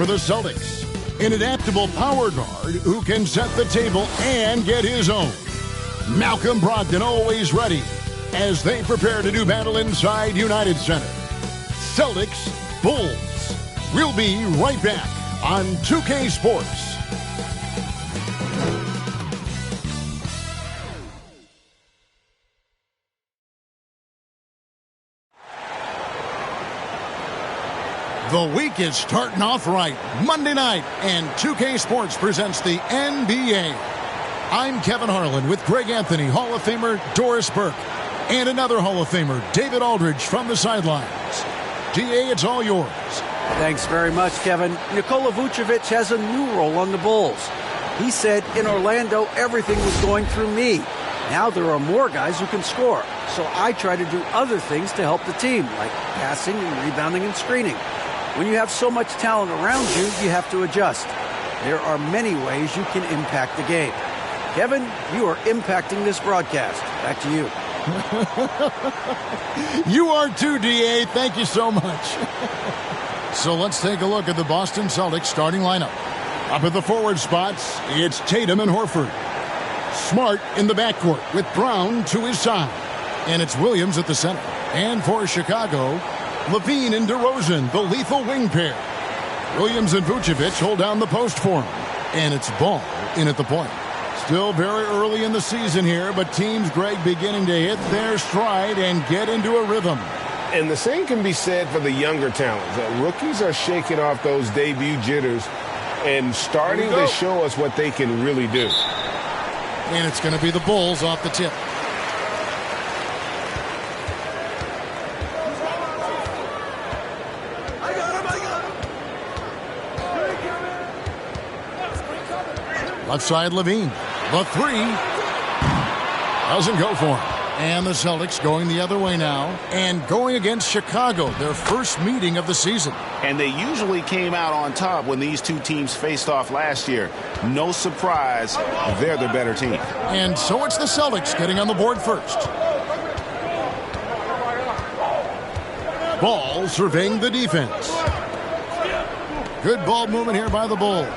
For the Celtics, an adaptable power guard who can set the table and get his own. Malcolm Brogdon always ready as they prepare to do battle inside United Center. Celtics, Bulls. We'll be right back on 2K Sports. The week is starting off right. Monday night, and 2K Sports presents the NBA. I'm Kevin Harlan with Greg Anthony, Hall of Famer Doris Burke, and another Hall of Famer, David Aldridge, from the sidelines. DA, it's all yours. Thanks very much, Kevin. Nikola Vucevic has a new role on the Bulls. He said, in Orlando, everything was going through me. Now there are more guys who can score, so I try to do other things to help the team, like passing and rebounding and screening. When you have so much talent around you, you have to adjust. There are many ways you can impact the game. Kevin, you are impacting this broadcast. Back to you. You are too, DA. Thank you so much. So let's take a look at the Boston Celtics starting lineup. Up at the forward spots, it's Tatum and Horford. Smart in the backcourt with Brown to his side. And it's Williams at the center. And for Chicago, Levine and DeRozan, the lethal wing pair. Williams and Vucevic hold down the post for him. And it's Ball in at the point. Still very early in the season here, but teams, Greg, beginning to hit their stride and get into a rhythm. And the same can be said for the younger talents. Rookies are shaking off those debut jitters and starting to show us what they can really do. And it's going to be the Bulls off the tip. Left side, Levine. The three doesn't go for him. And the Celtics going the other way now and going against Chicago, their first meeting of the season. And they usually came out on top when these two teams faced off last year. No surprise, they're the better team. And so it's the Celtics getting on the board first. Ball surveying the defense. Good ball movement here by the Bulls.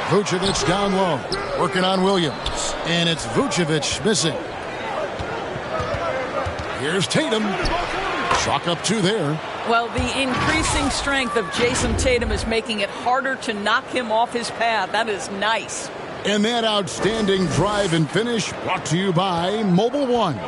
Vucevic down low, working on Williams, and it's Vucevic missing. Here's Tatum. Chalk up two there. Well, the increasing strength of Jason Tatum is making it harder to knock him off his path. That is nice. And that outstanding drive and finish brought to you by Mobile One.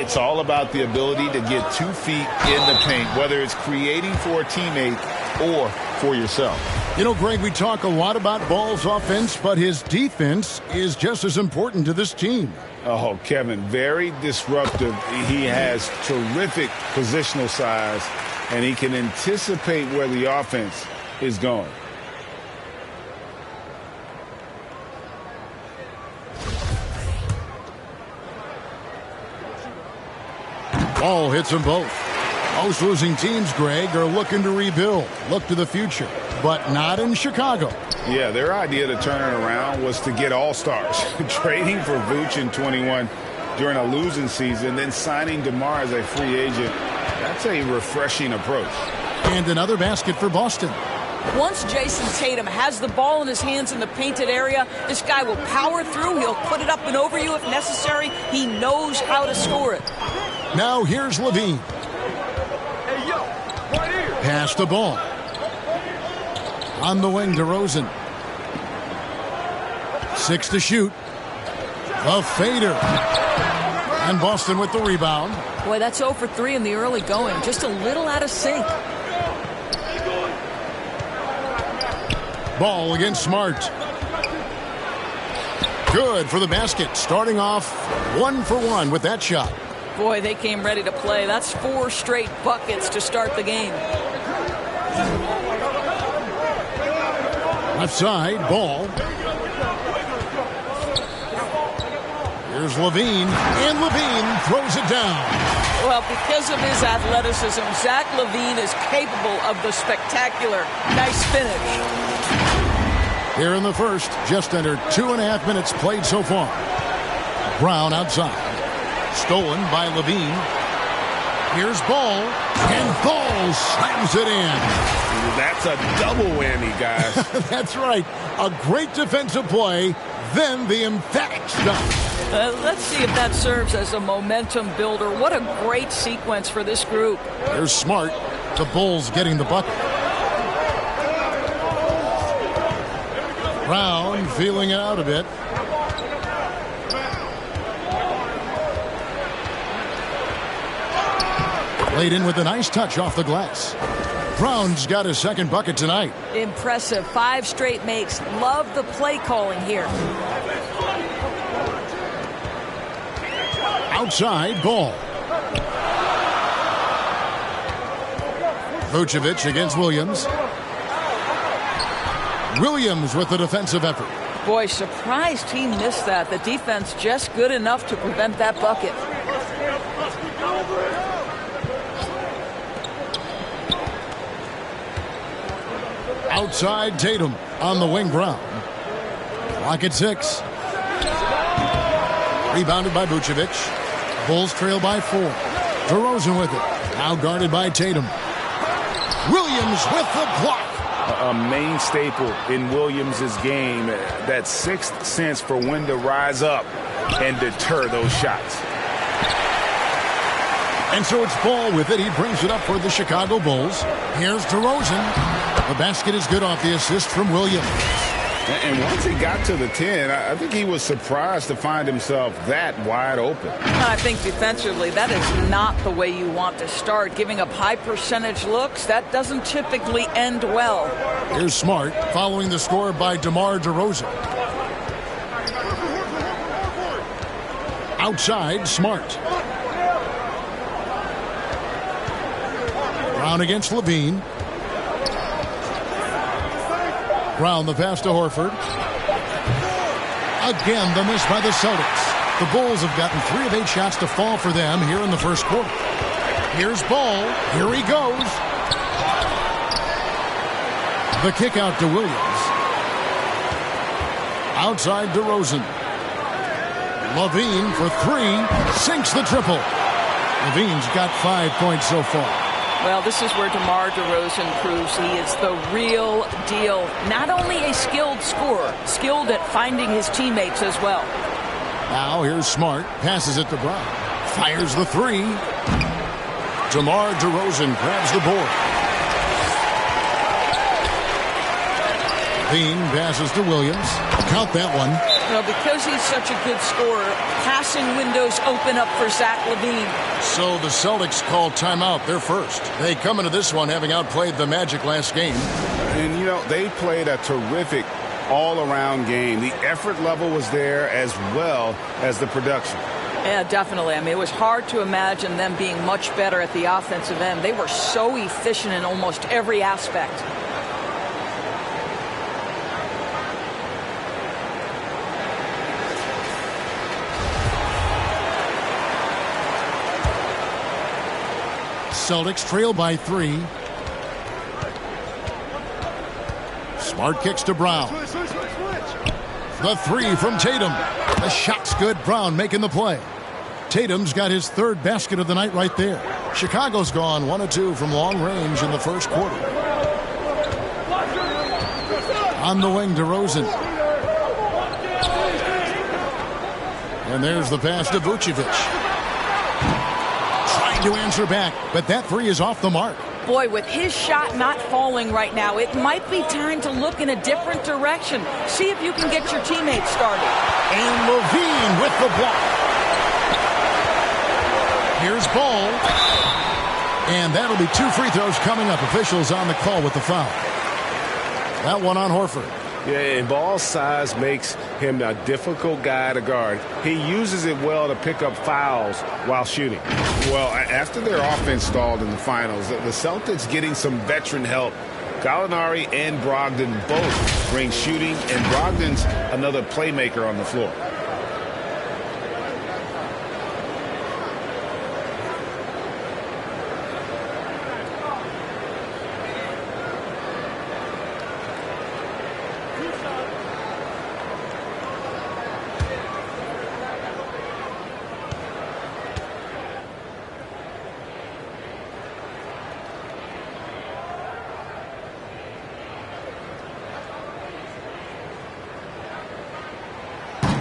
It's all about the ability to get 2 feet in the paint, whether it's creating for a teammate or for yourself. You know, Greg, we talk a lot about Ball's offense, but his defense is just as important to this team. Oh, Kevin, very disruptive. He has terrific positional size, and he can anticipate where the offense is going. Ball hits them both. Most losing teams, Greg, are looking to rebuild, look to the future, but not in Chicago. Yeah, their idea to turn it around was to get all-stars. Trading for Vooch in 21 during a losing season, then signing DeMar as a free agent. That's a refreshing approach. And another basket for Boston. Once Jason Tatum has the ball in his hands in the painted area, this guy will power through. He'll put it up and over you if necessary. He knows how to score it. Now here's Levine. Pass the ball. On the wing, DeRozan. 6 to shoot. The fader. And Boston with the rebound. Boy, that's 0 for 3 in the early going. Just a little out of sync. Ball against Smart. Good for the basket. Starting off 1 for 1 with that shot. Boy, they came ready to play. That's 4 straight buckets to start the game. Left side, Ball. Here's Levine, and Levine throws it down. Well, because of his athleticism, Zach LaVine is capable of the spectacular. Nice finish. Here in the first, just under 2.5 minutes played so far. Brown outside. Stolen by Levine. Here's Ball, and Ball slams it in. That's a double whammy, guys. That's right. A great defensive play, then the emphatic stop. Let's see if that serves as a momentum builder. What a great sequence for this group. Here's Smart. The Bulls getting the bucket. Brown feeling it out a bit. Laid in with a nice touch off the glass. Brown's got his second bucket tonight. Impressive. 5 straight makes. Love the play calling here. Outside Ball. Vucevic against Williams. Williams with the defensive effort. Boy, surprised he missed that. The defense just good enough to prevent that bucket. Outside Tatum on the wing. Brown. Clock at 6. Rebounded by Vucevic. Bulls trail by 4. DeRozan with it. Now guarded by Tatum. Williams with the block. A main staple in Williams' game, that sixth sense for when to rise up and deter those shots. And so it's Ball with it. He brings it up for the Chicago Bulls. Here's DeRozan. The basket is good off the assist from Williams. And once he got to the 10, I think he was surprised to find himself that wide open. I think defensively, that is not the way you want to start. Giving up high percentage looks, that doesn't typically end well. Here's Smart following the score by DeMar DeRozan. Outside, Smart. Brown against Levine. Brown the pass to Horford. Again, the miss by the Celtics. The Bulls have gotten 3 of 8 shots to fall for them here in the first quarter. Here's Ball. Here he goes. The kick out to Williams. Outside DeRozan. Levine for 3. Sinks the triple. Levine's got 5 points so far. Well, this is where DeMar DeRozan proves he is the real deal. Not only a skilled scorer, skilled at finding his teammates as well. Now here's Smart. Passes it to Brown. Fires the 3. DeMar DeRozan grabs the board. Bean passes to Williams. Count that one. Well, because he's such a good scorer, passing windows open up for Zach LaVine. So the Celtics call timeout. They're first. They come into this one having outplayed the Magic last game. And, you know, they played a terrific all-around game. The effort level was there as well as the production. Yeah, definitely. I mean, it was hard to imagine them being much better at the offensive end. They were so efficient in almost every aspect. Celtics trail by 3. Smart kicks to Brown. The 3 from Tatum. The shot's good. Brown making the play. Tatum's got his 3rd basket of the night right there. Chicago's gone 1 of 2 from long range in the first quarter. On the wing, DeRozan. And there's the pass to Vucevic. To answer back, but that 3 is off the mark. Boy, with his shot not falling right now, it might be time to look in a different direction. See if you can get your teammates started. And Levine with the block. Here's Ball. And that'll be 2 free throws coming up. Officials on the call with the foul. That one on Horford. Yeah, and Ball's size makes him a difficult guy to guard. He uses it well to pick up fouls while shooting. Well, after their offense stalled in the finals, the Celtics getting some veteran help. Gallinari and Brogdon both bring shooting, and Brogdon's another playmaker on the floor.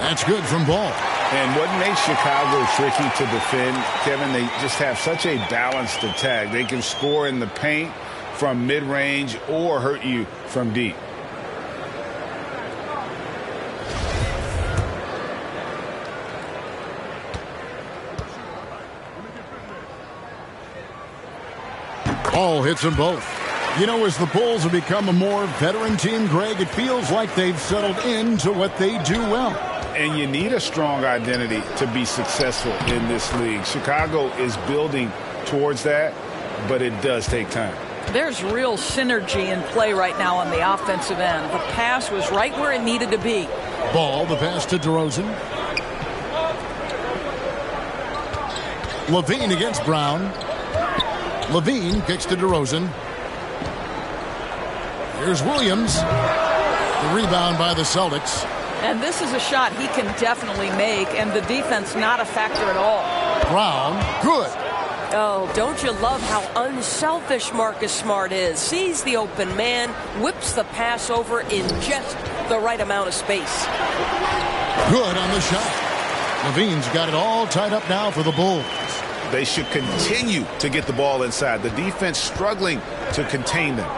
That's good from Ball. And what makes Chicago tricky to defend, Kevin, they just have such a balanced attack. They can score in the paint from mid-range or hurt you from deep. Ball hits them both. You know, as the Bulls have become a more veteran team, Greg, it feels like they've settled into what they do well. And you need a strong identity to be successful in this league. Chicago is building towards that, but it does take time. There's real synergy in play right now on the offensive end. The pass was right where it needed to be. Ball, the pass to DeRozan. Levine against Brown. Levine kicks to DeRozan. Here's Williams. The rebound by the Celtics. And this is a shot he can definitely make, and the defense not a factor at all. Brown, good. Oh, don't you love how unselfish Marcus Smart is? Sees the open man, whips the pass over in just the right amount of space. Good on the shot. Levine's got it all tied up now for the Bulls. They should continue to get the ball inside. The defense struggling to contain them.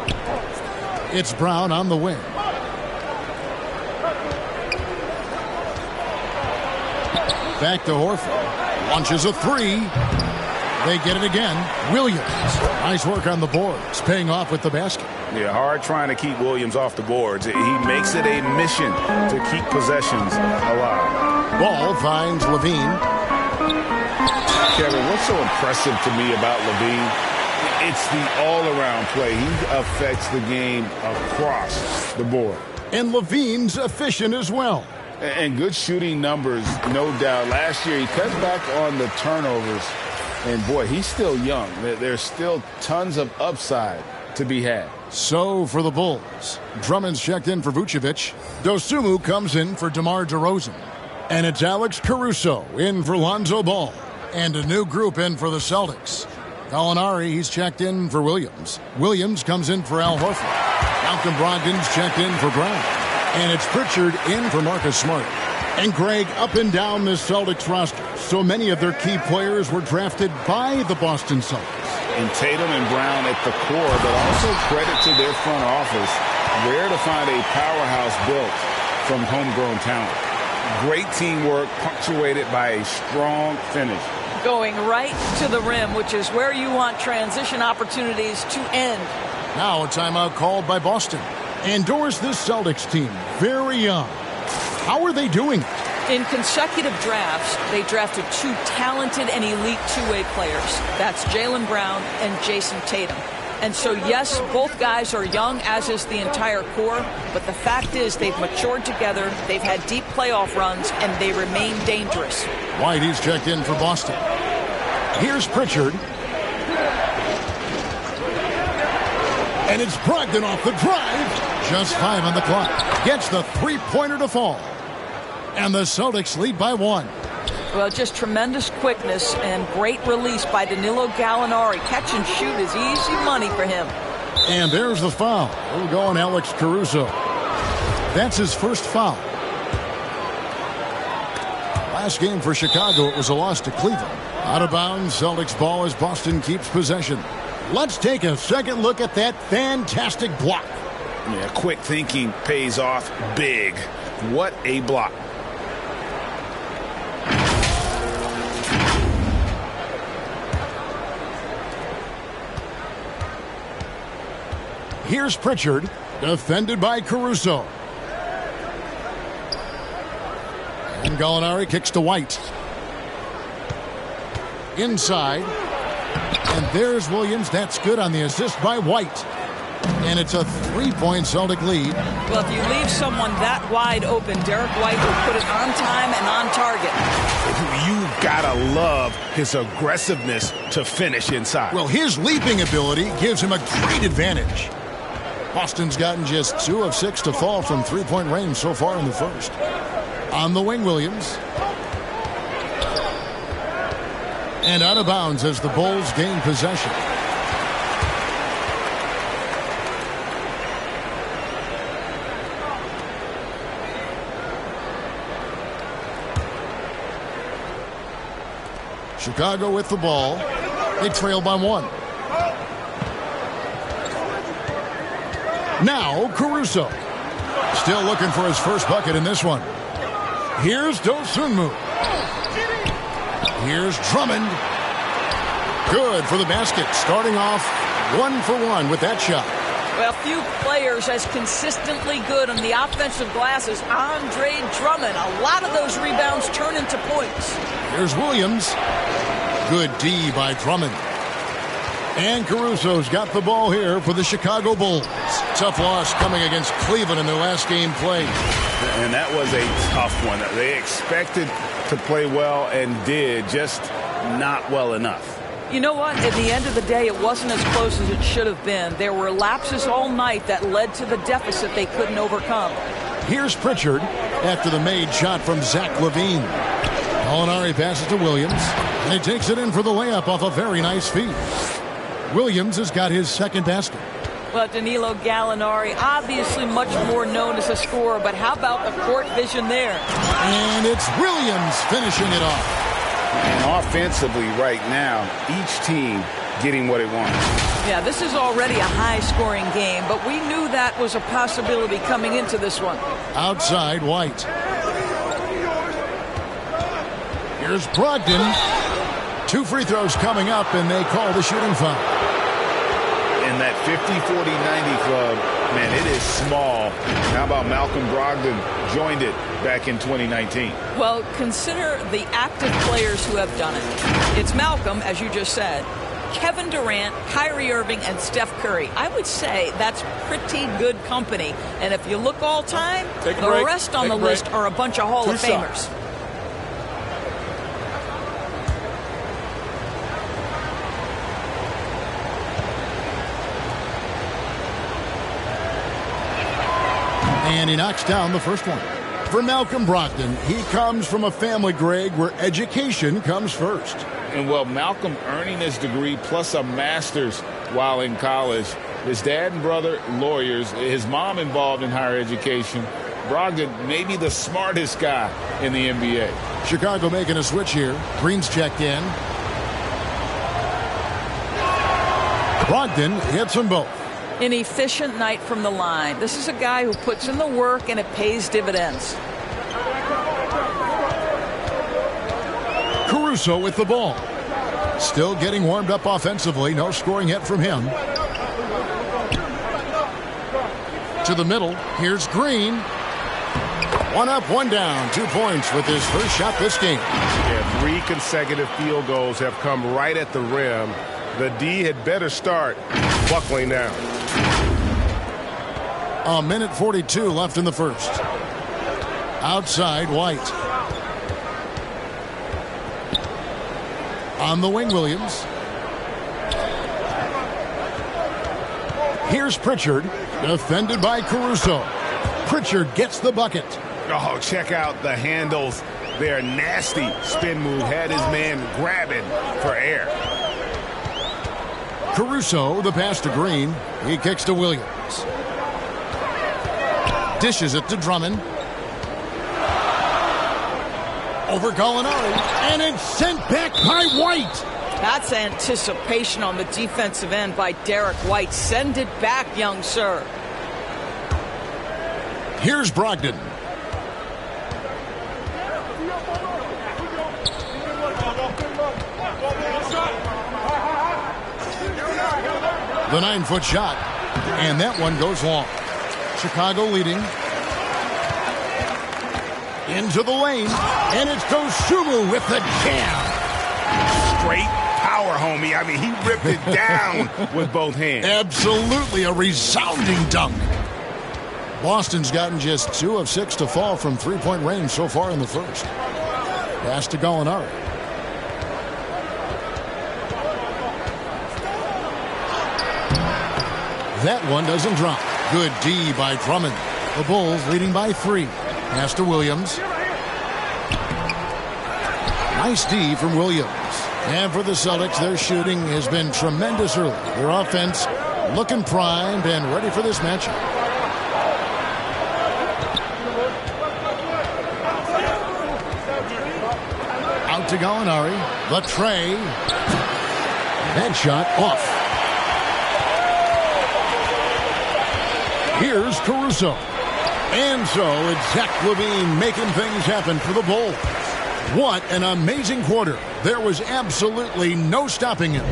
It's Brown on the wing. Back to Horford. Launches a three. They get it again. Williams. Nice work on the boards. Paying off with the basket. Yeah, hard trying to keep Williams off the boards. He makes it a mission to keep possessions alive. Ball finds Levine. Kevin, what's so impressive to me about Levine? It's the all-around play. He affects the game across the board. And Levine's efficient as well. And good shooting numbers, no doubt. Last year, he cut back on the turnovers. And, boy, he's still young. There's still tons of upside to be had. So, for the Bulls, Drummond's checked in for Vucevic. Dosunmu comes in for DeMar DeRozan. And it's Alex Caruso in for Lonzo Ball. And a new group in for the Celtics. Gallinari, he's checked in for Williams. Williams comes in for Al Horford. Malcolm Brogdon's checked in for Brown. And it's Pritchard in for Marcus Smart. And Greg, up and down this Celtics roster, so many of their key players were drafted by the Boston Celtics. And Tatum and Brown at the core, but also credit to their front office. Rare to find a powerhouse built from homegrown talent. Great teamwork punctuated by a strong finish. Going right to the rim, which is where you want transition opportunities to end. Now a timeout called by Boston. Endorse this Celtics team very young. How are they doing it? In consecutive drafts, they drafted two talented and elite two-way players. That's Jaylen Brown and Jason Tatum. And so, yes, both guys are young, as is the entire core. But the fact is they've matured together, they've had deep playoff runs, and they remain dangerous. White, he's checked in for Boston. Here's Pritchard. And it's Brogdon off the drive. Just 5 on the clock. Gets the three-pointer to fall. And the Celtics lead by 1. Well, just tremendous quickness and great release by Danilo Gallinari. Catch and shoot is easy money for him. And there's the foul. We'll go on Alex Caruso. That's his first foul. Last game for Chicago, it was a loss to Cleveland. Out of bounds, Celtics ball as Boston keeps possession. Let's take a second look at that fantastic block. Yeah, quick thinking pays off big. What a block. Here's Pritchard, defended by Caruso. And Gallinari kicks to White. Inside. And there's Williams. That's good on the assist by White. And it's a three-point Celtic lead. Well, if you leave someone that wide open, Derek White will put it on time and on target. You gotta love his aggressiveness to finish inside. Well, his leaping ability gives him a great advantage. Boston's gotten just 2 of 6 to fall from three-point range so far in the first. On the wing, Williams. And out of bounds as the Bulls gain possession. Chicago with the ball. They trail by 1. Now Caruso. Still looking for his first bucket in this one. Here's Dosunmu. Here's Drummond. Good for the basket. Starting off 1 for 1 with that shot. Well, few players as consistently good on the offensive glass as Andre Drummond. A lot of those rebounds turn into points. Here's Williams. Good D by Drummond. And Caruso's got the ball here for the Chicago Bulls. Tough loss coming against Cleveland in their last game played. And that was a tough one. They expected to play well and did, just not well enough. You know what? At the end of the day, it wasn't as close as it should have been. There were lapses all night that led to the deficit they couldn't overcome. Here's Pritchard after the made shot from Zach LaVine. Gallinari passes to Williams, and he takes it in for the layup off a very nice feed. Williams has got his second basket. Well, Danilo Gallinari, obviously much more known as a scorer, but how about the court vision there? And it's Williams finishing it off. And offensively right now, each team getting what it wants. Yeah, this is already a high-scoring game, but we knew that was a possibility coming into this one. Outside, White. Here's Brogdon. 2 free throws coming up, and they call the shooting foul. In that 50-40-90 club, man, it is small. How about Malcolm Brogdon joined it back in 2019? Well, consider the active players who have done it. It's Malcolm, as you just said, Kevin Durant, Kyrie Irving, and Steph Curry. I would say that's pretty good company. And if you look all time, the rest on the list are a bunch of Hall of Famers. And he knocks down the first one. For Malcolm Brogdon, he comes from a family, Greg, where education comes first. And, well, Malcolm earning his degree plus a master's while in college. His dad and brother, lawyers. His mom involved in higher education. Brogdon, maybe the smartest guy in the NBA. Chicago making a switch here. Green's checked in. Brogdon hits them both. An efficient night from the line. This is a guy who puts in the work and it pays dividends. Caruso with the ball. Still getting warmed up offensively. No scoring yet from him. To the middle. Here's Green. 1 up, 1 down. 2 points with his first shot this game. Yeah, 3 consecutive field goals have come right at the rim. The D had better start buckling down. A minute 42 left in the first. Outside, White. On the wing, Williams. Here's Pritchard, defended by Caruso. Pritchard gets the bucket. Oh, check out the handles. Their nasty spin move had his man grabbing for air. Caruso, the pass to Green. He kicks to Williams. Dishes it to Drummond. Over Gallinari. And it's sent back by White. That's anticipation on the defensive end by Derek White. Send it back, young sir. Here's Brogdon. The 9-foot shot. And that one goes long. Chicago leading. Into the lane. And it's Dosunmu with the jam. Straight power, homie. I mean, he ripped it down with both hands. Absolutely a resounding dunk. Boston's gotten just 2 of 6 to fall from 3-point range so far in the first. Pass to Gallinari. That one doesn't drop. Good D by Drummond. The Bulls leading by 3. Pass to Williams. Nice D from Williams. And for the Celtics, their shooting has been tremendous early. Their offense looking primed and ready for this matchup. out to Gallinari. The tray. That shot off. Here's Caruso. And so it's Zach LaVine making things happen for the Bulls. What an amazing quarter. There was absolutely no stopping him.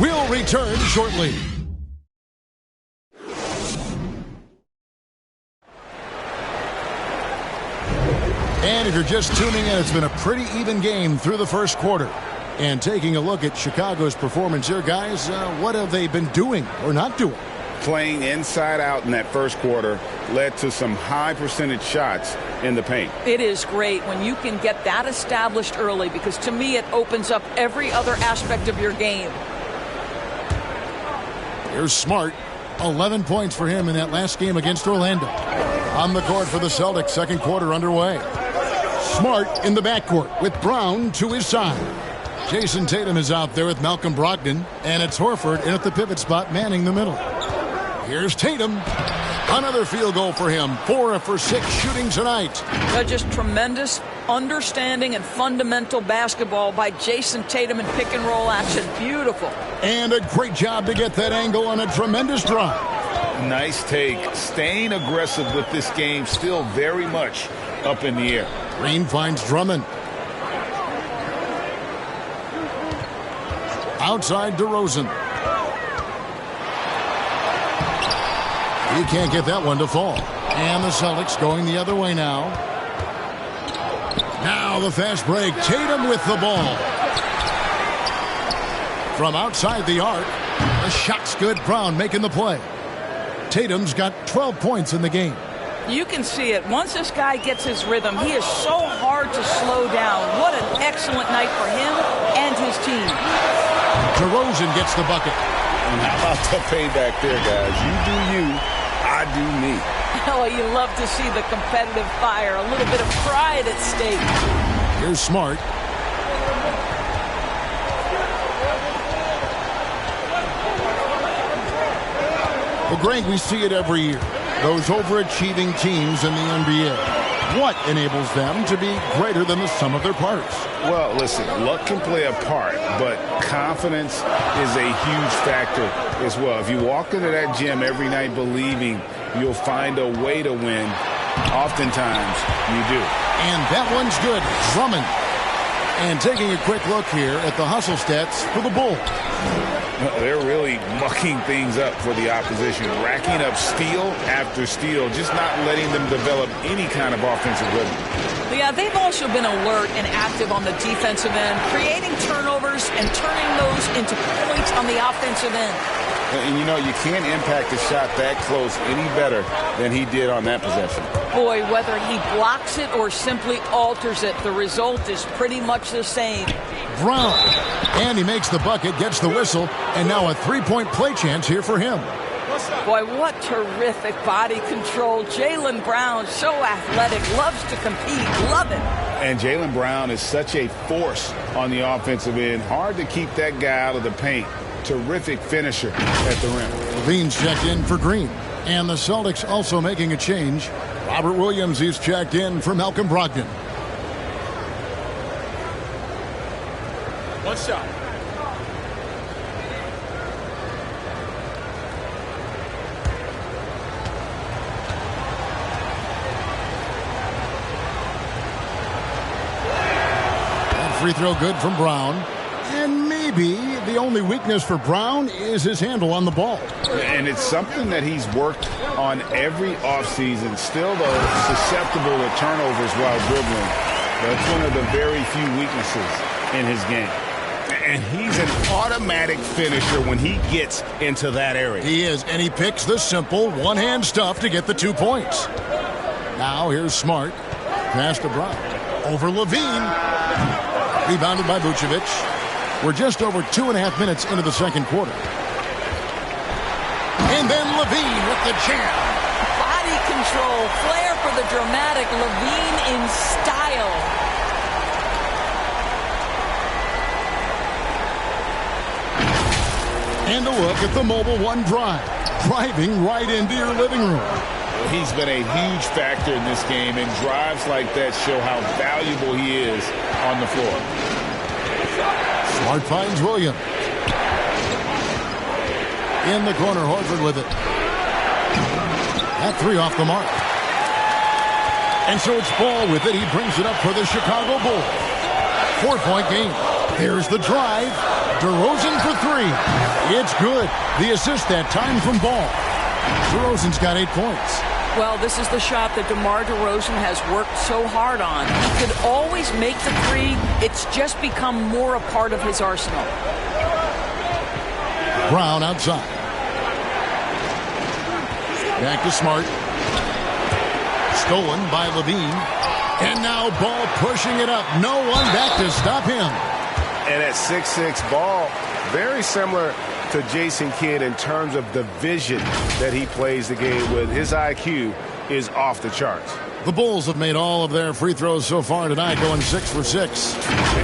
We'll return shortly. And if you're just tuning in, it's been a pretty even game through the first quarter. And taking a look at Chicago's performance here, guys, what have they been doing or not doing? Playing inside out in that first quarter led to some high percentage shots in the paint. It is great when you can get that established early, because to me it opens up every other aspect of your game. Here's Smart. 11 points for him in that last game against Orlando. On the court for the Celtics, second quarter underway. Smart in the backcourt with Brown to his side. Jason Tatum is out there with Malcolm Brogdon, and it's Horford in at the pivot spot manning the middle. Here's Tatum. Another field goal for him. 4 for 6 shooting tonight. Just tremendous understanding and fundamental basketball by Jason Tatum in pick and roll action. Beautiful. And a great job to get that angle on a tremendous drive. Nice take. Staying aggressive with this game, still very much up in the air. Green finds Drummond. Outside DeRozan. He can't get that one to fall. And the Celtics going the other way now. Now the fast break. Tatum with the ball. From outside the arc. The shot's good. Brown making the play. Tatum's got 12 points in the game. You can see it. Once this guy gets his rhythm, he is so hard to slow down. What an excellent night for him and his team. DeRozan gets the bucket. And how about the payback there, guys? You do you, I do me. Oh, you love to see the competitive fire. A little bit of pride at stake. Here's Smart. Well, Greg, we see it every year. Those overachieving teams in the NBA. What enables them to be greater than the sum of their parts? Well, listen, luck can play a part, but confidence is a huge factor as well. If you walk into that gym every night believing you'll find a way to win, oftentimes you do. And that one's good. Drummond. And taking a quick look here at the hustle stats for the Bulls. They're really mucking things up for the opposition, racking up steal after steal, just not letting them develop any kind of offensive rhythm. Yeah, they've also been alert and active on the defensive end, creating turnovers and turning those into points on the offensive end. And, you know, you can't impact a shot that close any better than he did on that possession. Boy, whether he blocks it or simply alters it, the result is pretty much the same. Brown. And he makes the bucket, gets the whistle, and now a three-point play chance here for him. Boy, what terrific body control. Jaylen Brown, so athletic, loves to compete, love it. And Jaylen Brown is such a force on the offensive end. Hard to keep that guy out of the paint. Terrific finisher at the rim. Levine's checked in for Green. And the Celtics also making a change. Robert Williams is checked in for Malcolm Brogdon. One shot. That free throw good from Brown. And maybe the only weakness for Brown is his handle on the ball. And it's something that he's worked on every offseason. Still, though, susceptible to turnovers while dribbling. That's one of the very few weaknesses in his game. And he's an automatic finisher when he gets into that area. He is, and he picks the simple one-hand stuff to get the 2 points. Now here's Smart. Pass to Brown. Over Levine. Rebounded by Vucevic. We're just over 2.5 minutes into the second quarter. And then Levine with the jam. Body control, flair for the dramatic. Levine in style. And a look at the Mobile One drive. Driving right into your living room. He's been a huge factor in this game, and drives like that show how valuable he is on the floor. Smart finds Williams. In the corner, Horford with it. That three off the mark. And so it's Ball with it. He brings it up for the Chicago Bulls. 4-point game. There's the drive. DeRozan for three. It's good. The assist that time from Ball. DeRozan's got 8 points. Well, this is the shot that DeMar DeRozan has worked so hard on. He could always make the three. It's just become more a part of his arsenal. Brown outside. Back to Smart. Stolen by Levine. And now Ball pushing it up. No one back to stop him. And at 6'6", Ball, very similar to Jason Kidd in terms of the vision that he plays the game with. His IQ is off the charts. The Bulls have made all of their free throws so far tonight, going 6 for 6.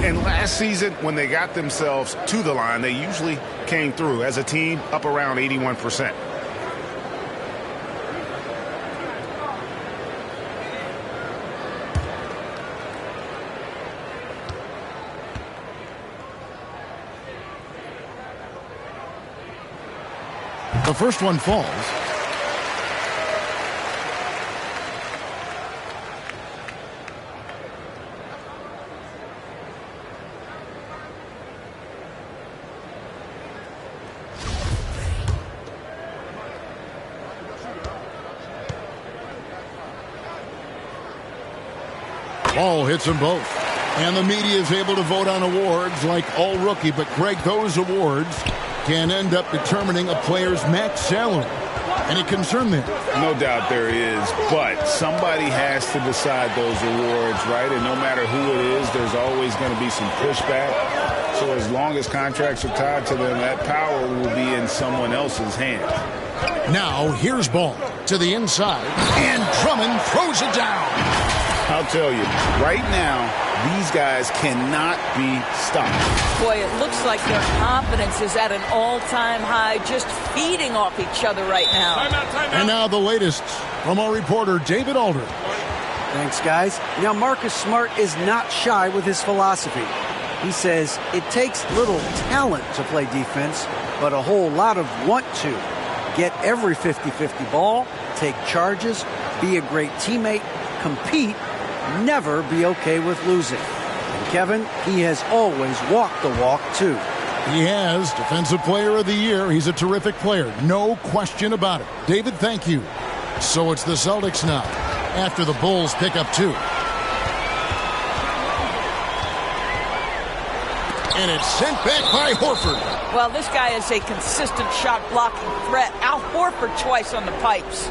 And last season, when they got themselves to the line, they usually came through as a team up around 81%. The first one falls. Ball hits them both. And the media is able to vote on awards like all rookie. But, Greg, those awards can end up determining a player's max salary. Any concern there? No doubt there is, but somebody has to decide those awards, right? And no matter who it is, there's always going to be some pushback. So as long as contracts are tied to them, that power will be in someone else's hands. Now, here's Ball to the inside, and Drummond throws it down. I'll tell you, right now, these guys cannot be stopped. Boy, it looks like their confidence is at an all-time high, just feeding off each other right now. Timeout. And now the latest from our reporter, David Aldridge. Thanks, guys. Now, Marcus Smart is not shy with his philosophy. He says it takes little talent to play defense, but a whole lot of want to. Get every 50-50 ball, take charges, be a great teammate, compete, never be okay with losing. And Kevin, he has always walked the walk, too. He has. Defensive Player of the Year. He's a terrific player. No question about it. David, thank you. So it's the Celtics now, after the Bulls pick up 2. And it's sent back by Horford. Well, this guy is a consistent shot-blocking threat. Al Horford twice on the pipes.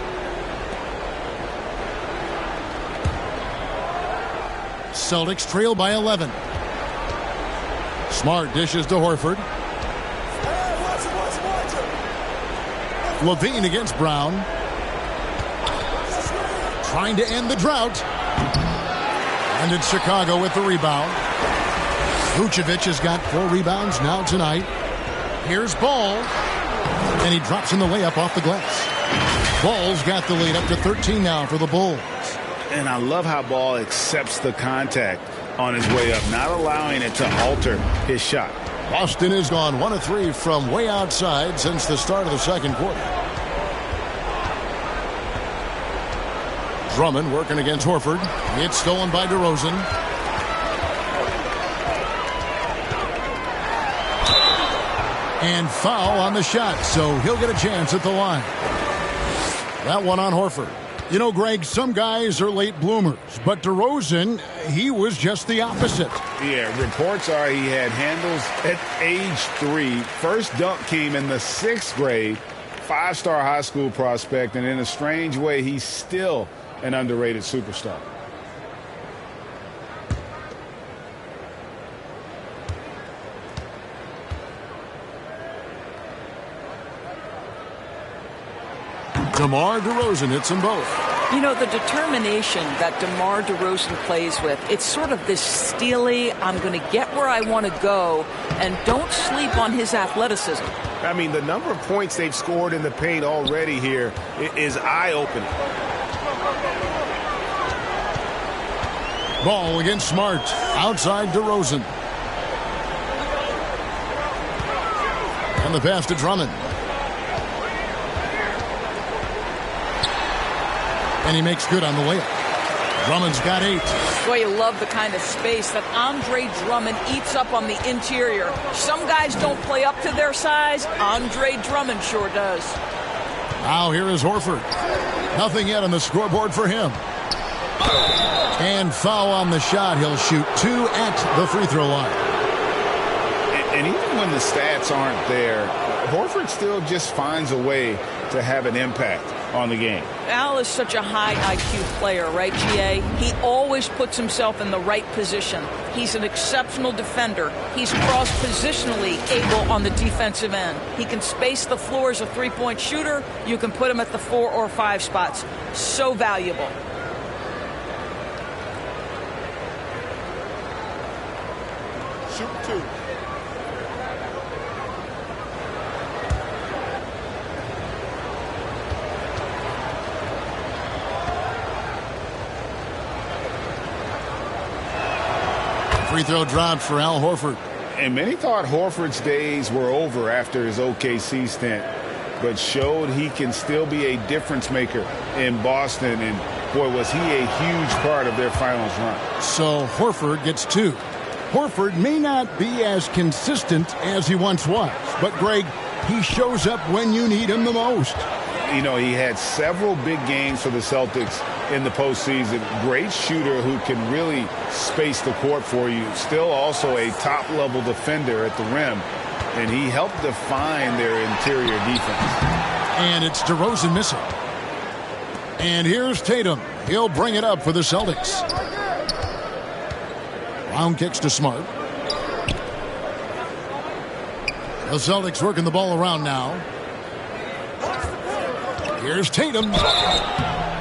Celtics trail by 11. Smart dishes to Horford. Levine against Brown. Trying to end the drought. And it's Chicago with the rebound. Vucevic has got 4 rebounds now tonight. Here's Ball. And he drops in the layup off the glass. Ball's got the lead up to 13 now for the Bulls. And I love how Ball accepts the contact on his way up, not allowing it to alter his shot. Boston has gone 1 of 3 from way outside since the start of the second quarter. Drummond working against Horford. It's stolen by DeRozan. And foul on the shot, so he'll get a chance at the line. That one on Horford. You know, Greg, some guys are late bloomers, but DeRozan, he was just the opposite. Yeah, reports are he had handles at age 3. First dunk came in the 6th grade. 5-star high school prospect, and in a strange way, he's still an underrated superstar. DeMar DeRozan hits them both. You know, the determination that DeMar DeRozan plays with, it's sort of this steely, I'm going to get where I want to go, and don't sleep on his athleticism. I mean, the number of points they've scored in the paint already here is eye-opening. Ball against Smart. Outside DeRozan. And the pass to Drummond. And he makes good on the layup. Drummond's got 8. Boy, you love the kind of space that Andre Drummond eats up on the interior. Some guys don't play up to their size. Andre Drummond sure does. Now here is Horford. Nothing yet on the scoreboard for him. And foul on the shot. He'll shoot 2 at the free throw line. And even when the stats aren't there, Horford still just finds a way to have an impact on the game. Al is such a high IQ player, right, GA? He always puts himself in the right position. He's an exceptional defender. He's cross-positionally able on the defensive end. He can space the floor as a three-point shooter. You can put him at the 4 or 5 spots. So valuable. Shoot 2. Free throw dropped for Al Horford. And many thought Horford's days were over after his OKC stint, but showed he can still be a difference maker in Boston. And boy, was he a huge part of their finals run. So Horford gets 2. Horford may not be as consistent as he once was, but Greg, he shows up when you need him the most. You know, he had several big games for the Celtics in the postseason. Great shooter who can really space the court for you. Still also a top-level defender at the rim. And he helped define their interior defense. And it's DeRozan missing. And here's Tatum. He'll bring it up for the Celtics. Round kicks to Smart. The Celtics working the ball around now. Here's Tatum.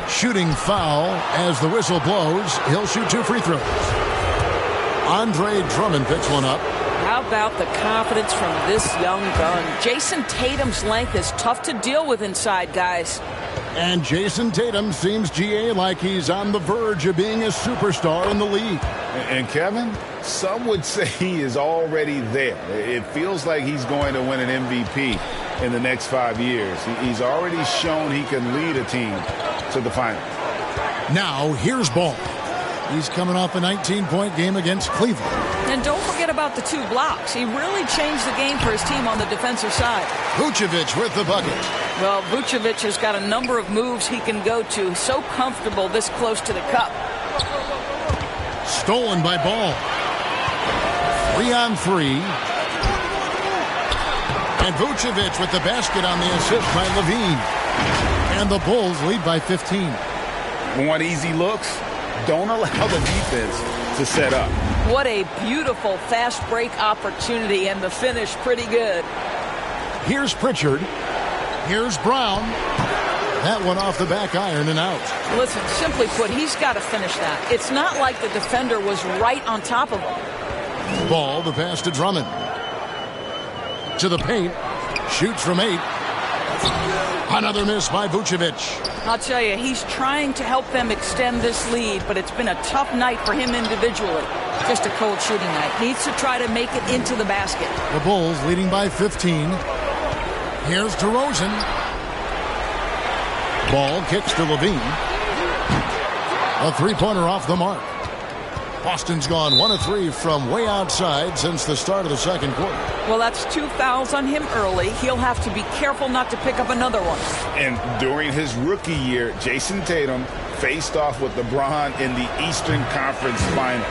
Shooting foul as the whistle blows. He'll shoot 2 free throws. Andre Drummond picks one up. How about the confidence from this young gun? Jason Tatum's length is tough to deal with inside, guys. And Jason Tatum seems, GA, like he's on the verge of being a superstar in the league. And Kevin, some would say he is already there. It feels like he's going to win an MVP in the next 5 years. He's already shown he can lead a team to the finals. Now here's Ball. He's coming off a 19-point game against Cleveland. And don't forget about the 2 blocks. He really changed the game for his team on the defensive side. Vucevic with the bucket. Well, Vucevic has got a number of moves he can go to. So comfortable this close to the cup. Stolen by Ball. 3-on-3. And Vucevic with the basket on the assist by Levine. And the Bulls lead by 15. Want easy looks? Don't allow the defense to set up. What a beautiful fast break opportunity, and the finish pretty good. Here's Pritchard. Here's Brown. That one off the back iron and out. Listen, simply put, he's got to finish that. It's not like the defender was right on top of him. Ball, the pass to Drummond. To the paint. Shoots from 8. Another miss by Vucevic. I'll tell you, he's trying to help them extend this lead, but it's been a tough night for him individually. Just a cold shooting night. Needs to try to make it into the basket. The Bulls leading by 15. Here's DeRozan. Ball kicks to Levine. A three-pointer off the mark. Boston's gone 1 of 3 from way outside since the start of the second quarter. Well, that's 2 fouls on him early. He'll have to be careful not to pick up another one. And during his rookie year, Jason Tatum faced off with LeBron in the Eastern Conference Finals.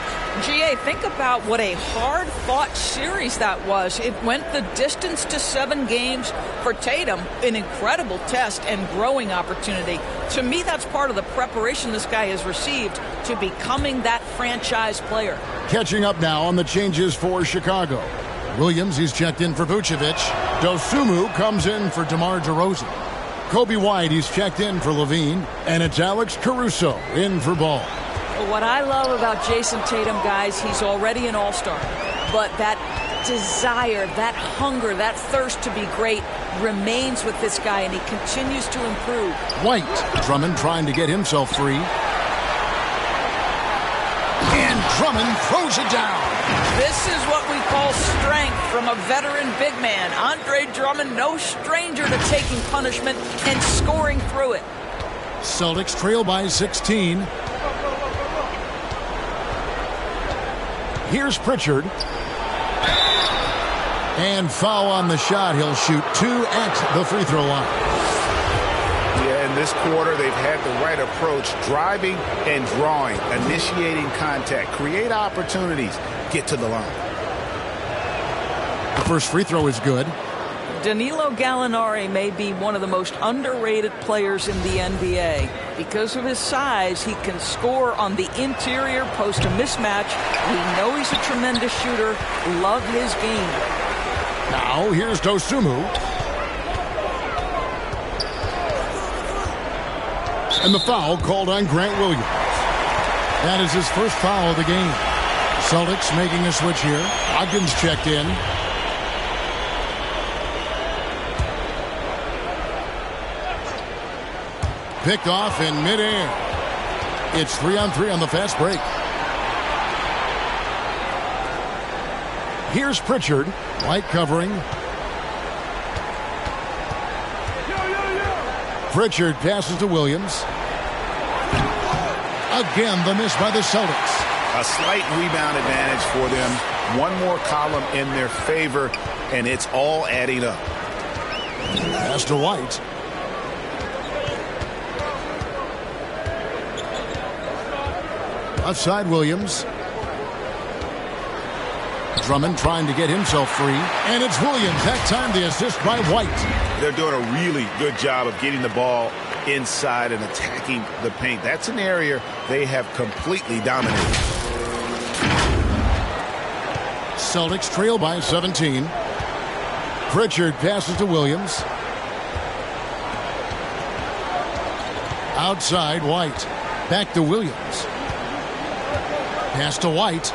GA, think about what a hard-fought series that was. It went the distance to 7 games for Tatum, an incredible test and growing opportunity. To me, that's part of the preparation this guy has received to becoming that franchise player. Catching up now on the changes for Chicago. Williams, he's checked in for Vucevic. Dosunmu comes in for DeMar DeRozan. Kobe White, he's checked in for Levine. And it's Alex Caruso in for Ball. What I love about Jason Tatum, guys, he's already an all-star. But that desire, that hunger, that thirst to be great remains with this guy, and he continues to improve. White. Drummond trying to get himself free. And Drummond throws it down. This is what we call strength from a veteran big man. Andre Drummond, no stranger to taking punishment and scoring through it. Celtics trail by 16. Here's Pritchard. And foul on the shot. He'll shoot 2 at the free throw line. Yeah, in this quarter, they've had the right approach, driving and drawing, initiating contact, create opportunities, get to the line. The first free throw is good. Danilo Gallinari may be one of the most underrated players in the NBA. Because of his size, he can score on the interior, post a mismatch. We know he's a tremendous shooter. Love his game. Now here's Dosunmu. And the foul called on Grant Williams. That is his first foul of the game. Celtics making a switch here. Ogden's checked in. Picked off in midair. It's 3-on-3 on the fast break. Here's Pritchard. White covering. Pritchard passes to Williams. Again, the miss by the Celtics. A slight rebound advantage for them. One more column in their favor, and it's all adding up. Pass to White. Outside Williams. Drummond trying to get himself free. And it's Williams. That time the assist by White. They're doing a really good job of getting the ball inside and attacking the paint. That's an area they have completely dominated. Celtics trail by 17. Pritchard passes to Williams. Outside White. Back to Williams. Pass to White.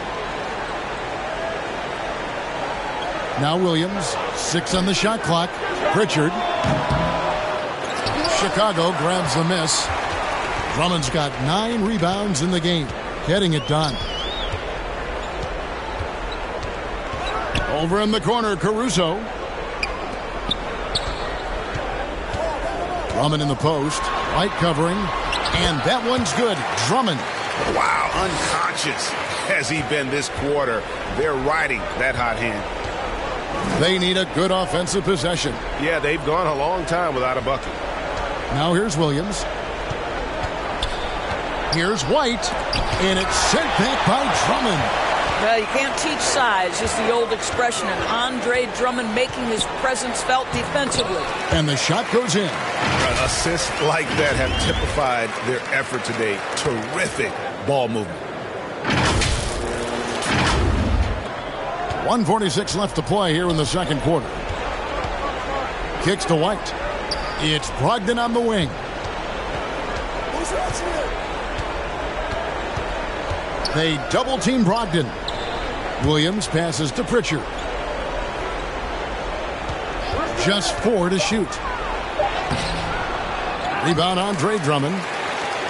Now Williams. 6 on the shot clock. Pritchard. Chicago grabs the miss. Drummond's got 9 rebounds in the game. Getting it done. Over in the corner, Caruso. Drummond in the post. White covering. And that one's good. Drummond. Wow, unconscious has he been this quarter. They're riding that hot hand. They need a good offensive possession. Yeah, they've gone a long time without a bucket. Now here's Williams. Here's White. And it's sent back by Drummond. Well, you can't teach size. Just the old expression. And Andre Drummond making his presence felt defensively. And the shot goes in. Assists like that have typified their effort today. Terrific ball movement. 1:46 left to play here in the second quarter. Kicks to White. It's Brogdon on the wing. They double team Brogdon. Williams passes to Pritchard. Just 4 to shoot. Rebound Andre Drummond.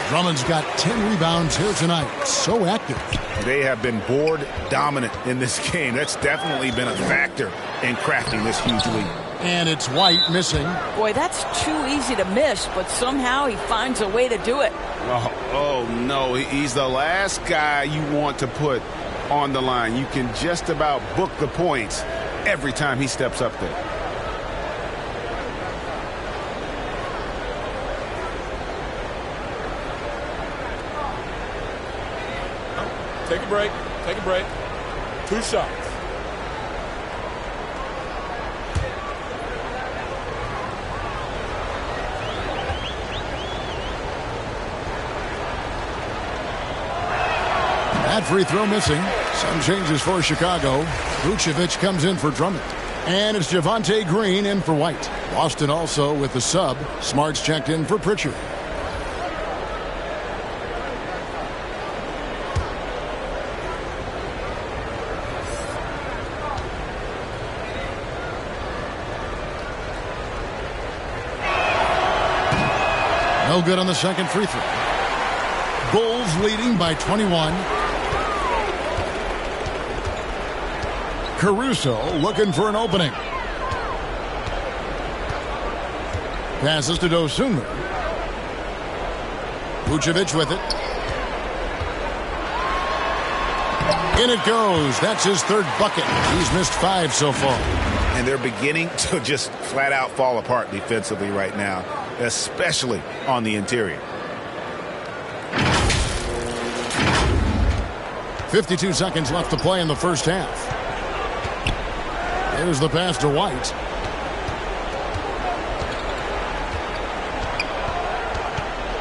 Drummond's got 10 rebounds here tonight. So active. They have been board dominant in this game. That's definitely been a factor in crafting this huge lead. And it's White missing. Boy, that's too easy to miss, but somehow he finds a way to do it. Oh no, he's the last guy you want to put on the line. You can just about book the points every time he steps up there. Take a break. Take a break. 2 shots. That free throw missing. Some changes for Chicago. Vucevic comes in for Drummond. And it's Javonte Green in for White. Boston also with the sub. Smart's checked in for Pritchard. No good on the second free throw. Bulls leading by 21. Caruso looking for an opening. Passes to Dosunmu. Vucevic with it. In it goes. That's his third bucket. He's missed 5 so far. And they're beginning to just flat out fall apart defensively right now, especially on the interior. 52 seconds left to play in the first half. Here's the pass to White.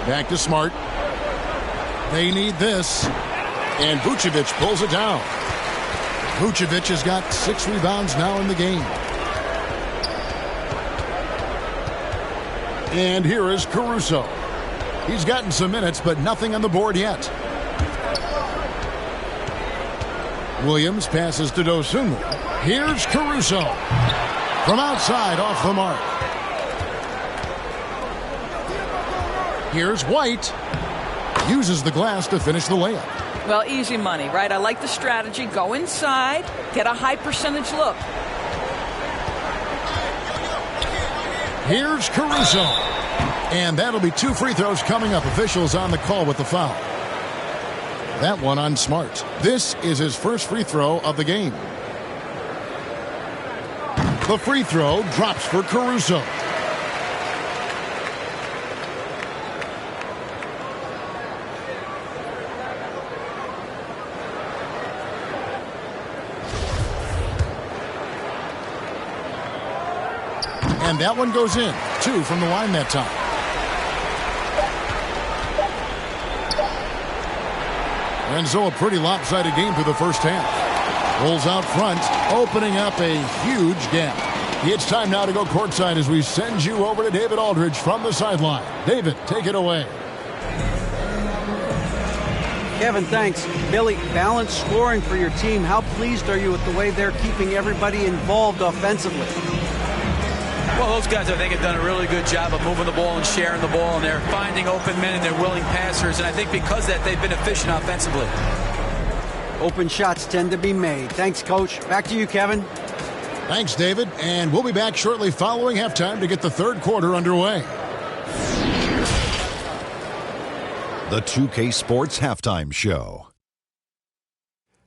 Back to Smart. They need this. And Vucevic pulls it down. Vucevic has got 6 rebounds now in the game. And here is Caruso. He's gotten some minutes, but nothing on the board yet. Williams passes to Dosunmu. Here's Caruso. From outside, off the mark. Here's White. Uses the glass to finish the layup. Well, easy money, right? I like the strategy. Go inside, get a high percentage look. Here's Caruso. And that'll be 2 free throws coming up. Officials on the call with the foul. That one on Smart. This is his first free throw of the game. The free throw drops for Caruso. And that one goes in. 2 from the line that time. And so a pretty lopsided game through the first half. Rolls out front, opening up a huge gap. It's time now to go courtside as we send you over to David Aldridge from the sideline. David, take it away. Kevin, thanks. Billy, balanced scoring for your team. How pleased are you with the way they're keeping everybody involved offensively? Well, those guys, I think, have done a really good job of moving the ball and sharing the ball, and they're finding open men and they're willing passers, and I think because of that, they've been efficient offensively. Open shots tend to be made. Thanks, Coach. Back to you, Kevin. Thanks, David. And we'll be back shortly following halftime to get the third quarter underway. The 2K Sports Halftime Show.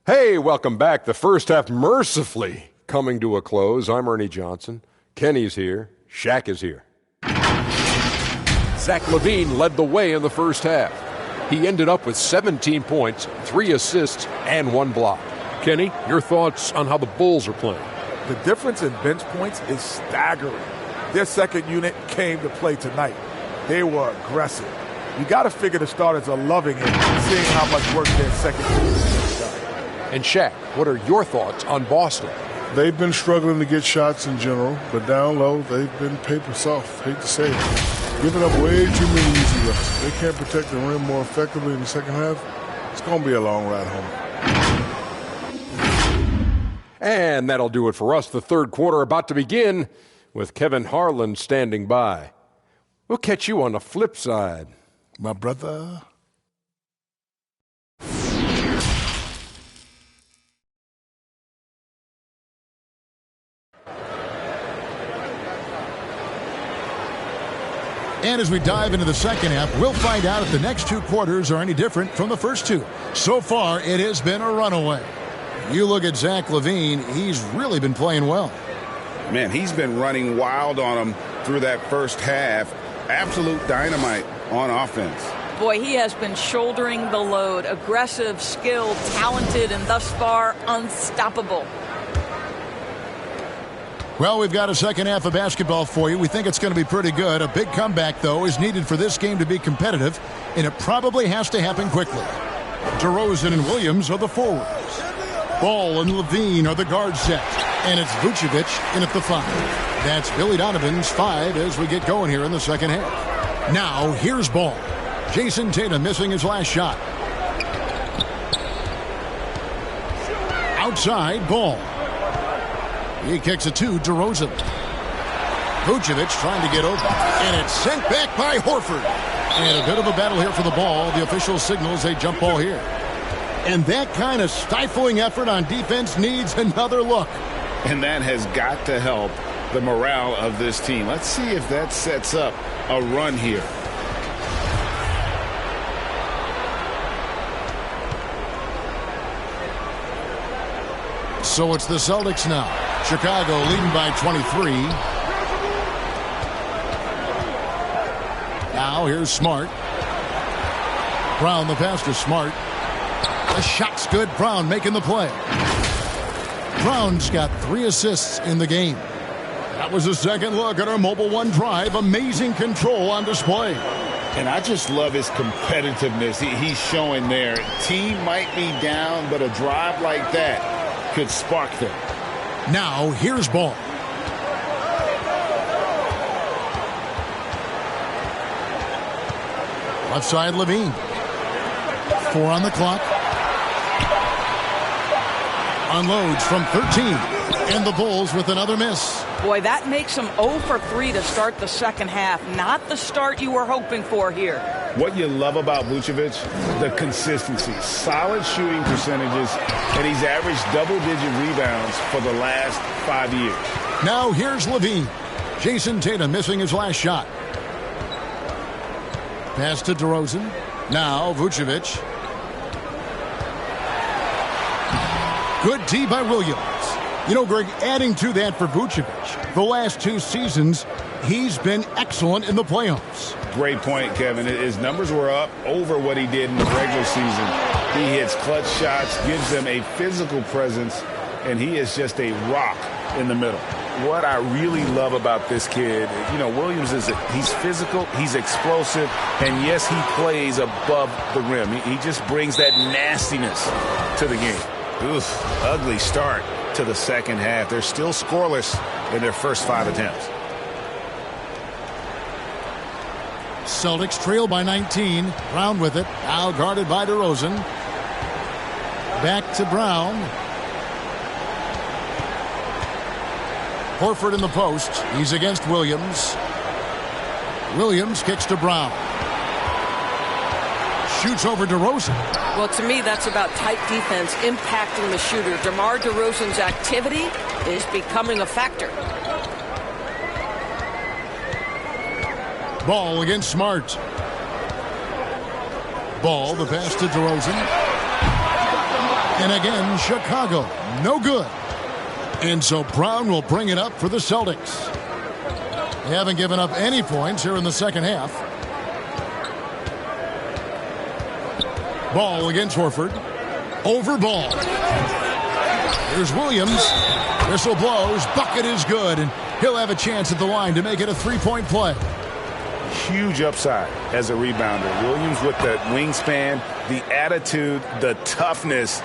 Hey, welcome back. The first half mercifully coming to a close. I'm Ernie Johnson. Kenny's here. Shaq is here. Zach LaVine led the way in the first half. He ended up with 17 points, 3 assists, and 1 block. Kenny, your thoughts on how the Bulls are playing? The difference in bench points is staggering. Their second unit came to play tonight. They were aggressive. You got to figure the starters are loving it, seeing how much work their second unit has done. And Shaq, what are your thoughts on Boston? They've been struggling to get shots in general, but down low, they've been paper soft. Hate to say it. Giving up way too many easy looks. They can't protect the rim more effectively in the second half. It's going to be a long ride home. And that'll do it for us. The third quarter about to begin with Kevin Harlan standing by. We'll catch you on the flip side, my brother. And as we dive into the second half, we'll find out if the next 2 quarters are any different from the first 2. So far, it has been a runaway. You look at Zach LaVine, he's really been playing well. Man, he's been running wild on them through that first half. Absolute dynamite on offense. Boy, he has been shouldering the load. Aggressive, skilled, talented, and thus far unstoppable. Well, we've got a second half of basketball for you. We think it's going to be pretty good. A big comeback, though, is needed for this game to be competitive, and it probably has to happen quickly. DeRozan and Williams are the forwards. Ball and LaVine are the guard set, and it's Vucevic in at the 5. That's Billy Donovan's 5 as we get going here in the second half. Now, here's Ball. Jason Tatum missing his last shot. Outside, Ball. He kicks it to DeRozan. Vucevic trying to get open. And it's sent back by Horford. And a bit of a battle here for the ball. The official signals a jump ball here. And that kind of stifling effort on defense needs another look. And that has got to help the morale of this team. Let's see if that sets up a run here. So it's the Celtics now. Chicago leading by 23. Now here's Smart. Brown the pass to Smart. The shot's good. Brown making the play. Brown's got 3 assists in the game. That was a second look at our Mobile One drive. Amazing control on display. And I just love his competitiveness he's showing there. Team might be down, but a drive like that could spark them. Now here's Ball. Left side Levine. 4 on the clock. Unloads from 13. And the Bulls with another miss. Boy, that makes them 0 for 3 to start the second half. Not the start you were hoping for here. What you love about Vucevic, the consistency. Solid shooting percentages, and he's averaged double-digit rebounds for the last 5 years. Now here's Levine. Jason Tatum missing his last shot. Pass to DeRozan. Now Vucevic. Good D by Williams. You know, Greg, adding to that for Vucevic, the last 2 seasons, he's been excellent in the playoffs. Great point, Kevin. His numbers were up over what he did in the regular season. He hits clutch shots, gives them a physical presence, and he is just a rock in the middle. What I really love about this kid, you know, Williams he's physical, he's explosive, and yes, he plays above the rim. He just brings that nastiness to the game. Oof, ugly start to the second half. They're still scoreless in their first 5 attempts. Celtics trail by 19. Brown with it. Now guarded by DeRozan. Back to Brown. Horford in the post. He's against Williams. Williams kicks to Brown. Shoots over DeRozan. Well, to me, that's about tight defense impacting the shooter. DeMar DeRozan's activity is becoming a factor. Ball against Smart. Ball, the pass to DeRozan. And again, Chicago. No good. And so Brown will bring it up for the Celtics. They haven't given up any points here in the second half. Ball against Horford. Over Ball. Here's Williams. Whistle blows. Bucket is good. And he'll have a chance at the line to make it a 3-point play. Huge upside as a rebounder. Williams with the wingspan, the attitude, the toughness.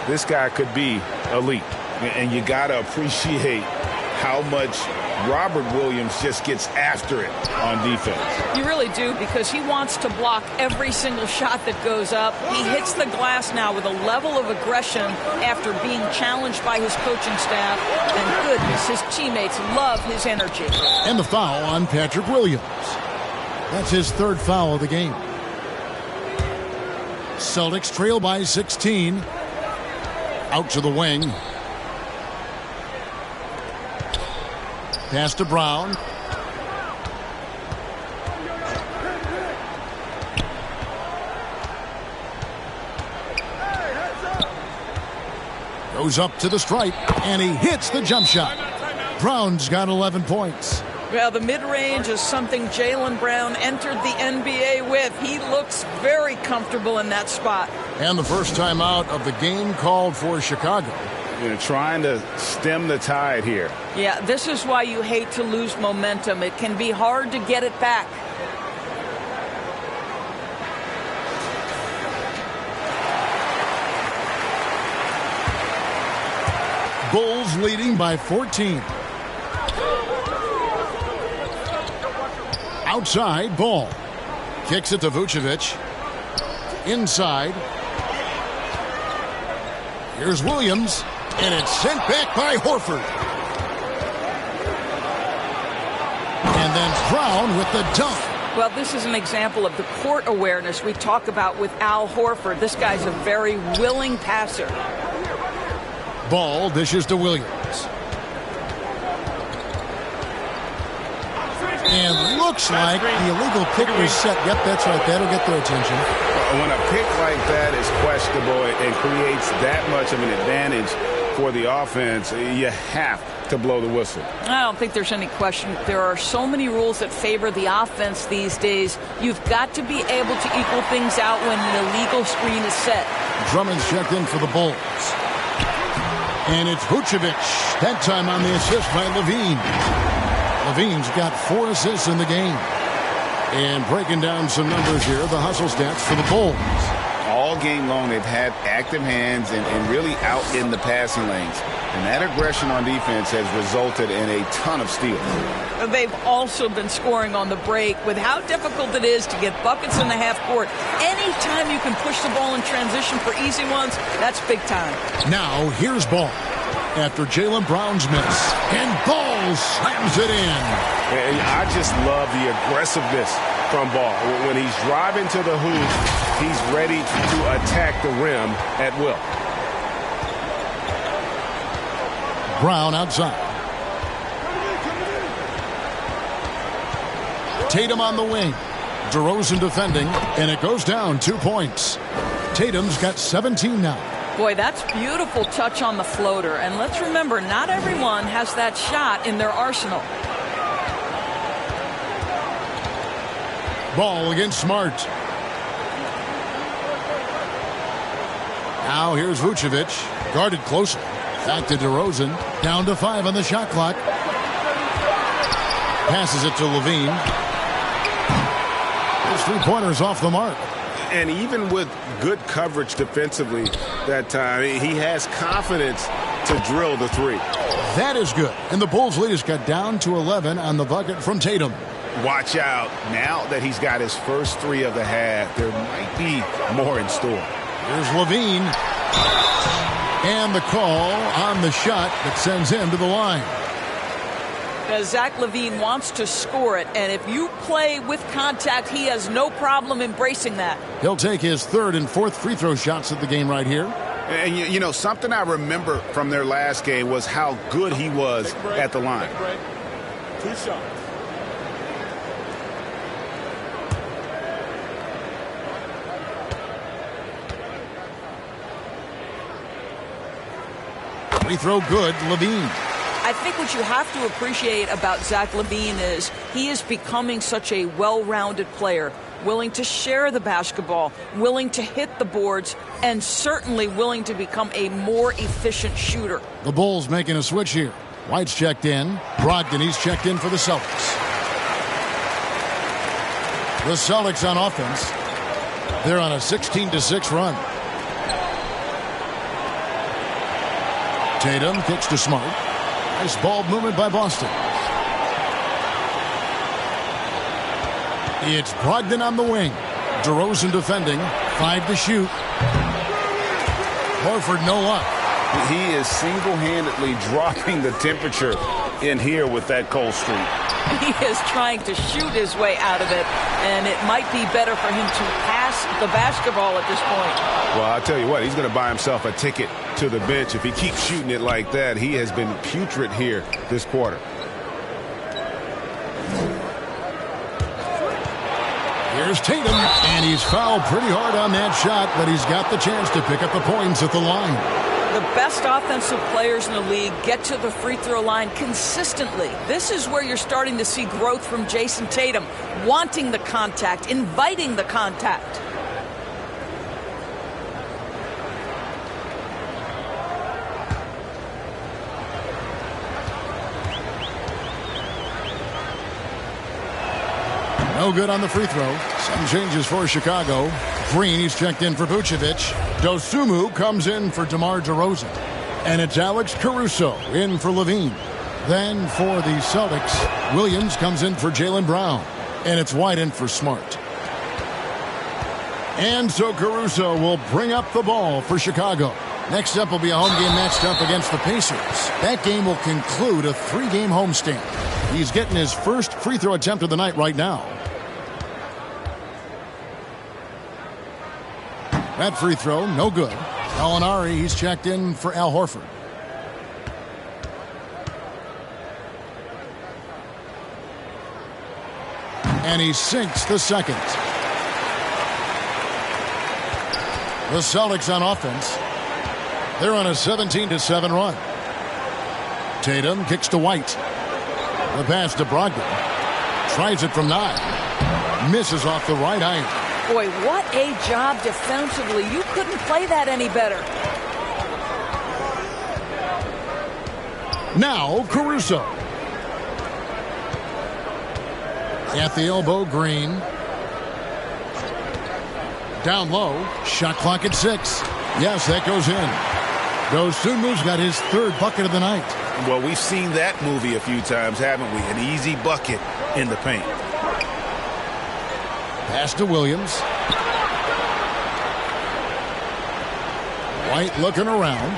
This guy could be elite. And you got to appreciate how much Robert Williams just gets after it on defense. You really do, because he wants to block every single shot that goes up. He hits the glass now with a level of aggression after being challenged by his coaching staff. And goodness, his teammates love his energy. And the foul on Patrick Williams. That's his 3rd foul of the game. Celtics trail by 16. Out to the wing. Pass to Brown. Goes up to the stripe, and he hits the jump shot. Brown's got 11 points. Well, the mid-range is something Jaylen Brown entered the NBA with. He looks very comfortable in that spot. And the first time out of the game called for Chicago. You know, trying to stem the tide here. Yeah, this is why you hate to lose momentum. It can be hard to get it back. Bulls leading by 14. Outside, Ball. Kicks it to Vucevic. Inside. Here's Williams. And it's sent back by Horford. And then Brown with the dunk. Well, this is an example of the court awareness we talk about with Al Horford. This guy's a very willing passer. Ball dishes to Williams. And looks like the illegal pick was set. Yep, that's right. That'll get their attention. When a pick like that is questionable and creates that much of an advantage for the offense, you have to blow the whistle. I don't think there's any question. There are so many rules that favor the offense these days. You've got to be able to equal things out when an illegal screen is set. Drummond's checked in for the Bulls. And it's Vucevic. That time on the assist by Levine. Levine's got 4 assists in the game. And breaking down some numbers here, the hustle stats for the Bulls. All game long, they've had active hands and really out in the passing lanes. And that aggression on defense has resulted in a ton of steals. They've also been scoring on the break. With how difficult it is to get buckets in the half court, anytime you can push the ball in transition for easy ones, that's big time. Now, here's Ball. After Jaylen Brown's miss. And Ball slams it in. And I just love the aggressiveness from Ball. When he's driving to the hoop, he's ready to attack the rim at will. Brown outside. Tatum on the wing. DeRozan defending, and it goes down 2 points. Tatum's got 17 now. Boy, that's beautiful touch on the floater. And let's remember, not everyone has that shot in their arsenal. Ball against Smart. Now here's Vucevic. Guarded closely. Back to DeRozan. Down to 5 on the shot clock. Passes it to Levine. His 3-pointers off the mark. And even with good coverage defensively that time, he has confidence to drill the 3. That is good. And the Bulls lead has got down to 11 on the bucket from Tatum. Watch out. Now that he's got his first 3 of the half, there might be more in store. Here's Levine. And the call on the shot that sends him to the line. Zach LaVine wants to score it, and if you play with contact, he has no problem embracing that. He'll take his 3rd and 4th free throw shots at the game right here. And, you know, something I remember from their last game was how good he was at the line. 2 shots. Free throw good, Levine. I think what you have to appreciate about Zach LaVine is he is becoming such a well-rounded player, willing to share the basketball, willing to hit the boards, and certainly willing to become a more efficient shooter. The Bulls making a switch here. White's checked in. Brogdon, he's checked in for the Celtics. The Celtics on offense. They're on a 16-6 run. Tatum kicks to Smart. Nice ball movement by Boston. It's Brogdon on the wing. DeRozan defending. 5 to shoot. Horford no luck. He is single-handedly dropping the temperature in here with that cold streak. He is trying to shoot his way out of it, and it might be better for him to pass the basketball at this point. Well, I'll tell you what, he's going to buy himself a ticket to the bench. If he keeps shooting it like that, he has been putrid here this quarter. Here's Tatum, and he's fouled pretty hard on that shot, but he's got the chance to pick up the points at the line. The best offensive players in the league get to the free throw line consistently. This is where you're starting to see growth from Jason Tatum, wanting the contact, inviting the contact. No good on the free throw. Some changes for Chicago. Green, he's checked in for Vucevic. Dosunmu comes in for DeMar DeRozan. And it's Alex Caruso in for Levine. Then for the Celtics, Williams comes in for Jaylen Brown. And it's White in for Smart. And so Caruso will bring up the ball for Chicago. Next up will be a home game matched up against the Pacers. That game will conclude a 3-game homestand. He's getting his first free throw attempt of the night right now. That free throw, no good. Gallinari, he's checked in for Al Horford. And he sinks the second. The Celtics on offense. They're on a 17-7 run. Tatum kicks to White. The pass to Brogdon. Tries it from 9. Misses off the right iron. Boy, what a job defensively. You couldn't play that any better. Now Caruso. At the elbow, Green. Down low. Shot clock at 6. Yes, that goes in. Dosunmu's got his 3rd bucket of the night. Well, we've seen that movie a few times, haven't we? An easy bucket in the paint. Pass to Williams. White looking around.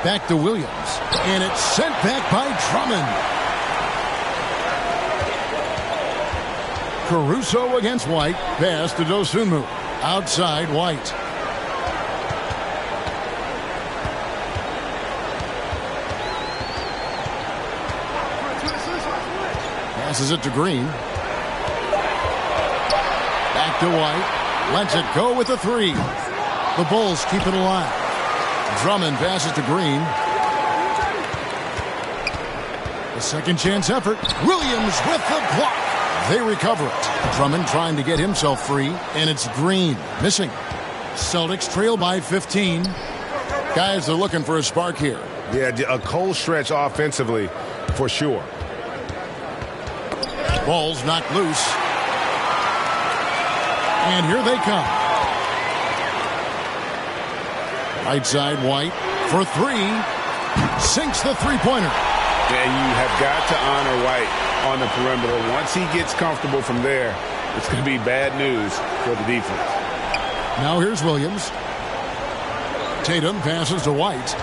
Back to Williams. And it's sent back by Drummond. Caruso against White. Pass to Dosunmu. Outside White. Passes it to Green. Back to White. Lets it go with a 3. The Bulls keep it alive. Drummond passes to Green. A second chance effort. Williams with the block. They recover it. Drummond trying to get himself free, and it's Green missing. Celtics trail by 15. Guys are looking for a spark here. Yeah, a cold stretch offensively for sure. Ball's knocked loose. And here they come. Right side, White for 3. Sinks the three-pointer. And you have got to honor White on the perimeter. Once he gets comfortable from there, it's going to be bad news for the defense. Now here's Williams. Tatum passes to White.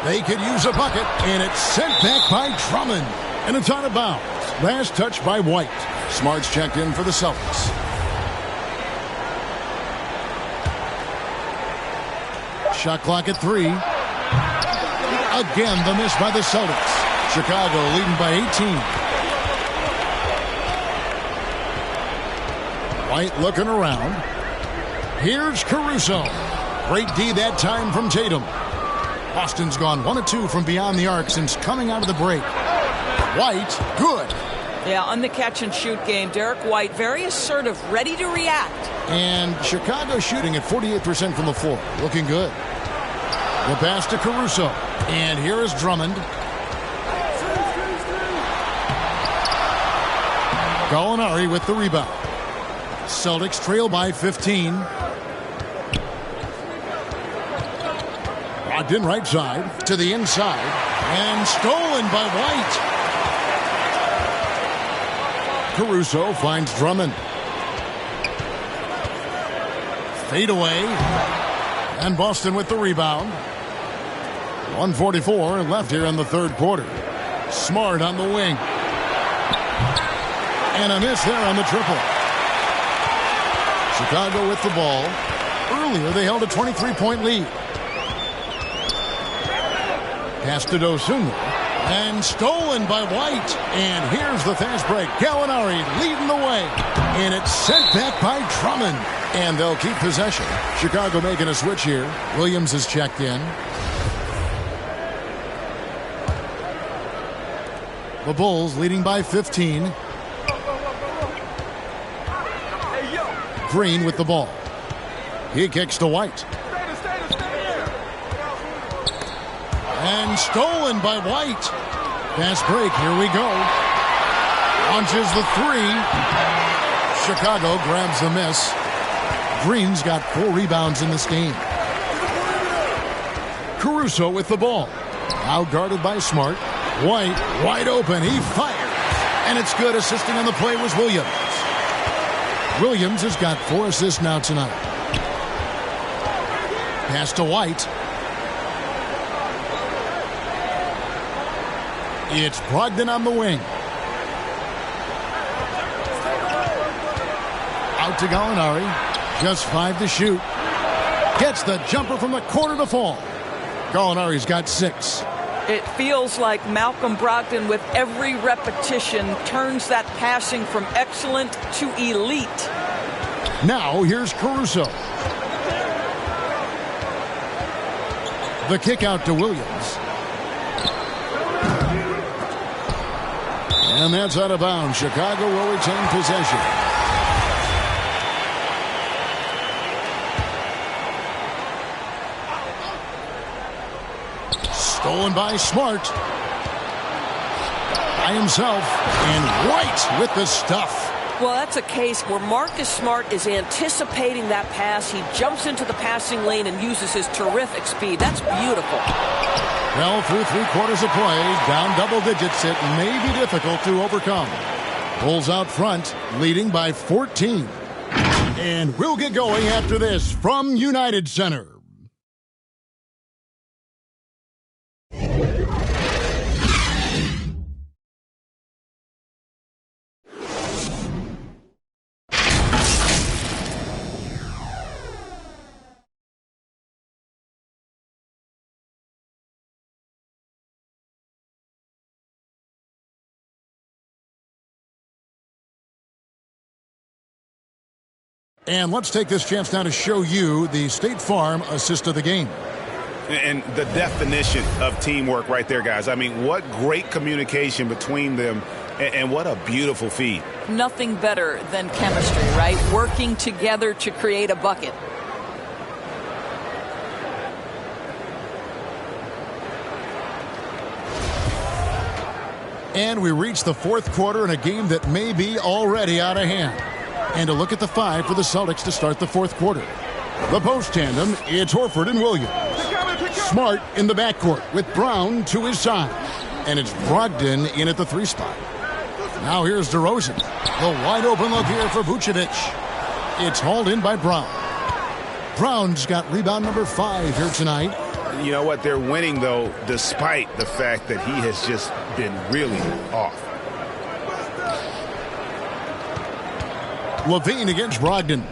They could use a bucket, and it's sent back by Drummond. And it's out of bounds. Last touch by White. Smart's checked in for the Celtics. Shot clock at 3. Again, the miss by the Celtics. Chicago leading by 18. White looking around. Here's Caruso. Great D that time from Tatum. Boston's gone 1 of 2 from beyond the arc since coming out of the break. White, good. Yeah, on the catch-and-shoot game, Derek White very assertive, ready to react. And Chicago shooting at 48% from the floor. Looking good. The pass to Caruso. And here is Drummond. Gallinari with the rebound. Celtics trail by 15. Brogdon right side to the inside. And stolen by White. Caruso finds Drummond. Fade away. And Boston with the rebound. 1:44 left here in the third quarter. Smart on the wing. And a miss there on the triple. Chicago with the ball. Earlier they held a 23-point lead. Pass to Dosunmu. And stolen by White. And here's the fast break. Gallinari leading the way. And it's sent back by Drummond. And they'll keep possession. Chicago making a switch here. Williams is checked in. The Bulls leading by 15. Green with the ball. He kicks to White. And stolen by White. Fast break. Here we go. Launches the 3. Chicago grabs the miss. Green's got 4 rebounds in this game. Caruso with the ball. Now guarded by Smart. White wide open. He fires. And it's good. Assisting on the play was Williams. Williams has got 4 assists now tonight. Pass to White. It's Brogdon on the wing. Out to Gallinari. Just 5 to shoot. Gets the jumper from the corner to fall. Gallinari's got 6. It feels like Malcolm Brogdon, with every repetition, turns that passing from excellent to elite. Now here's Caruso. The kick out to Williams. And that's out of bounds. Chicago will retain possession. Stolen by Smart. By himself. And White with the stuff. Well, that's a case where Marcus Smart is anticipating that pass. He jumps into the passing lane and uses his terrific speed. That's beautiful. Well, through 3 quarters of play, down double digits, it may be difficult to overcome. Bulls out front, leading by 14. And we'll get going after this from United Center. And let's take this chance now to show you the State Farm assist of the game. And the definition of teamwork right there, guys. I mean, what great communication between them, and what a beautiful feed. Nothing better than chemistry, right? Working together to create a bucket. And we reach the 4th quarter in a game that may be already out of hand. And a look at the 5 for the Celtics to start the 4th quarter. The post tandem, it's Horford and Williams. Smart in the backcourt with Brown to his side. And it's Brogdon in at the 3 spot. Now here's DeRozan. The wide open look here for Vucevic. It's hauled in by Brown. Brown's got rebound number 5 here tonight. You know what? They're winning, though, despite the fact that he has just been really off. Levine against Brogdon.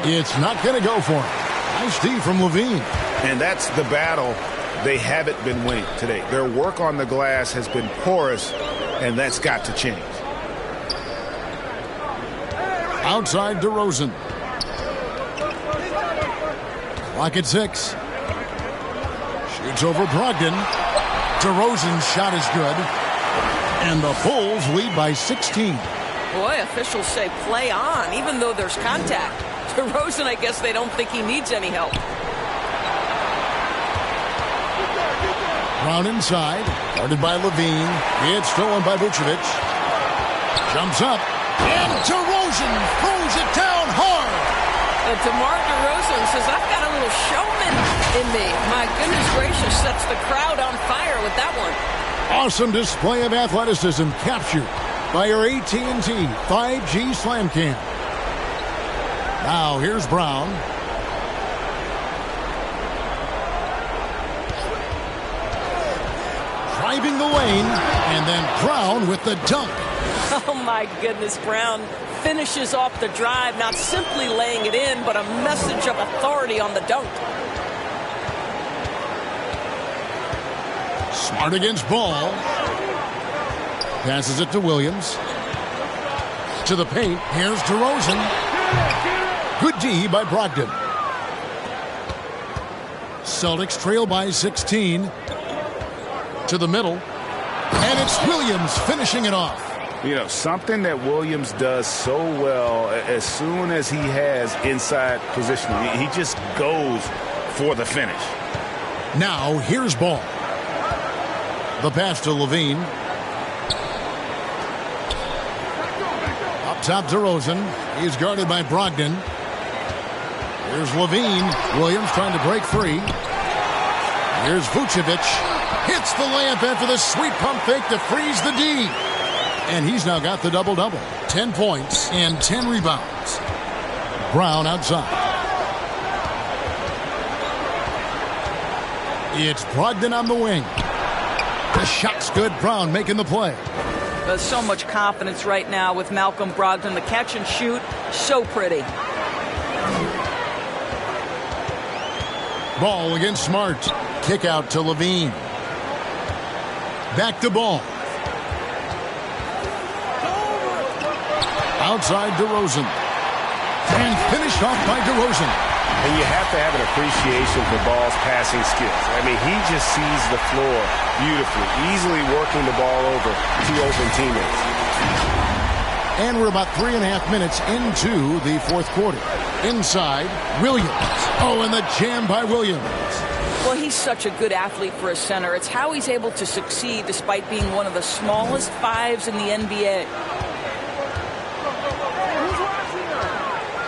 It's not going to go for him. Nice D from Levine. And that's the battle they haven't been winning today. Their work on the glass has been porous, and that's got to change. Outside DeRozan. Clock at 6. Shoots over Brogdon. DeRozan's shot is good. And the Bulls lead by 16. Boy, officials say play on, even though there's contact. DeRozan, I guess they don't think he needs any help. Brown inside. Guarded by Levine. It's stolen by Vucevic. Jumps up. And DeRozan throws it down hard. DeMar DeRozan says, I've got a little showman in me. My goodness gracious, sets the crowd on fire with that one. Awesome display of athleticism captured by your AT&T 5G Slam Cam. Now here's Brown. Driving the lane, and then Brown with the dunk. Oh my goodness, Brown finishes off the drive, not simply laying it in, but a message of authority on the dunk. Smart against Ball. Passes it to Williams. To the paint. Here's DeRozan. Good D by Brogdon. Celtics trail by 16. To the middle. And it's Williams finishing it off. You know, something that Williams does so well, as soon as he has inside positioning, he just goes for the finish. Now, here's Ball. The pass to Levine. Up top, DeRozan. He's guarded by Brogdon. Here's Levine. Williams trying to break free. Here's Vucevic. Hits the layup after the sweet pump fake to freeze the D. And he's now got the double-double. 10 points and 10 rebounds. Brown outside. It's Brogdon on the wing. The shot's good. Brown making the play. There's so much confidence right now with Malcolm Brogdon. The catch and shoot, so pretty. Ball against Smart. Kick out to Levine. Back to Ball. Outside DeRozan. And finished off by DeRozan. And you have to have an appreciation for Ball's passing skills. I mean, he just sees the floor beautifully, easily working the ball over to open teammates. And we're about 3.5 minutes into the fourth quarter. Inside, Williams. Oh, and the jam by Williams. Well, he's such a good athlete for a center. It's how he's able to succeed despite being one of the smallest fives in the NBA.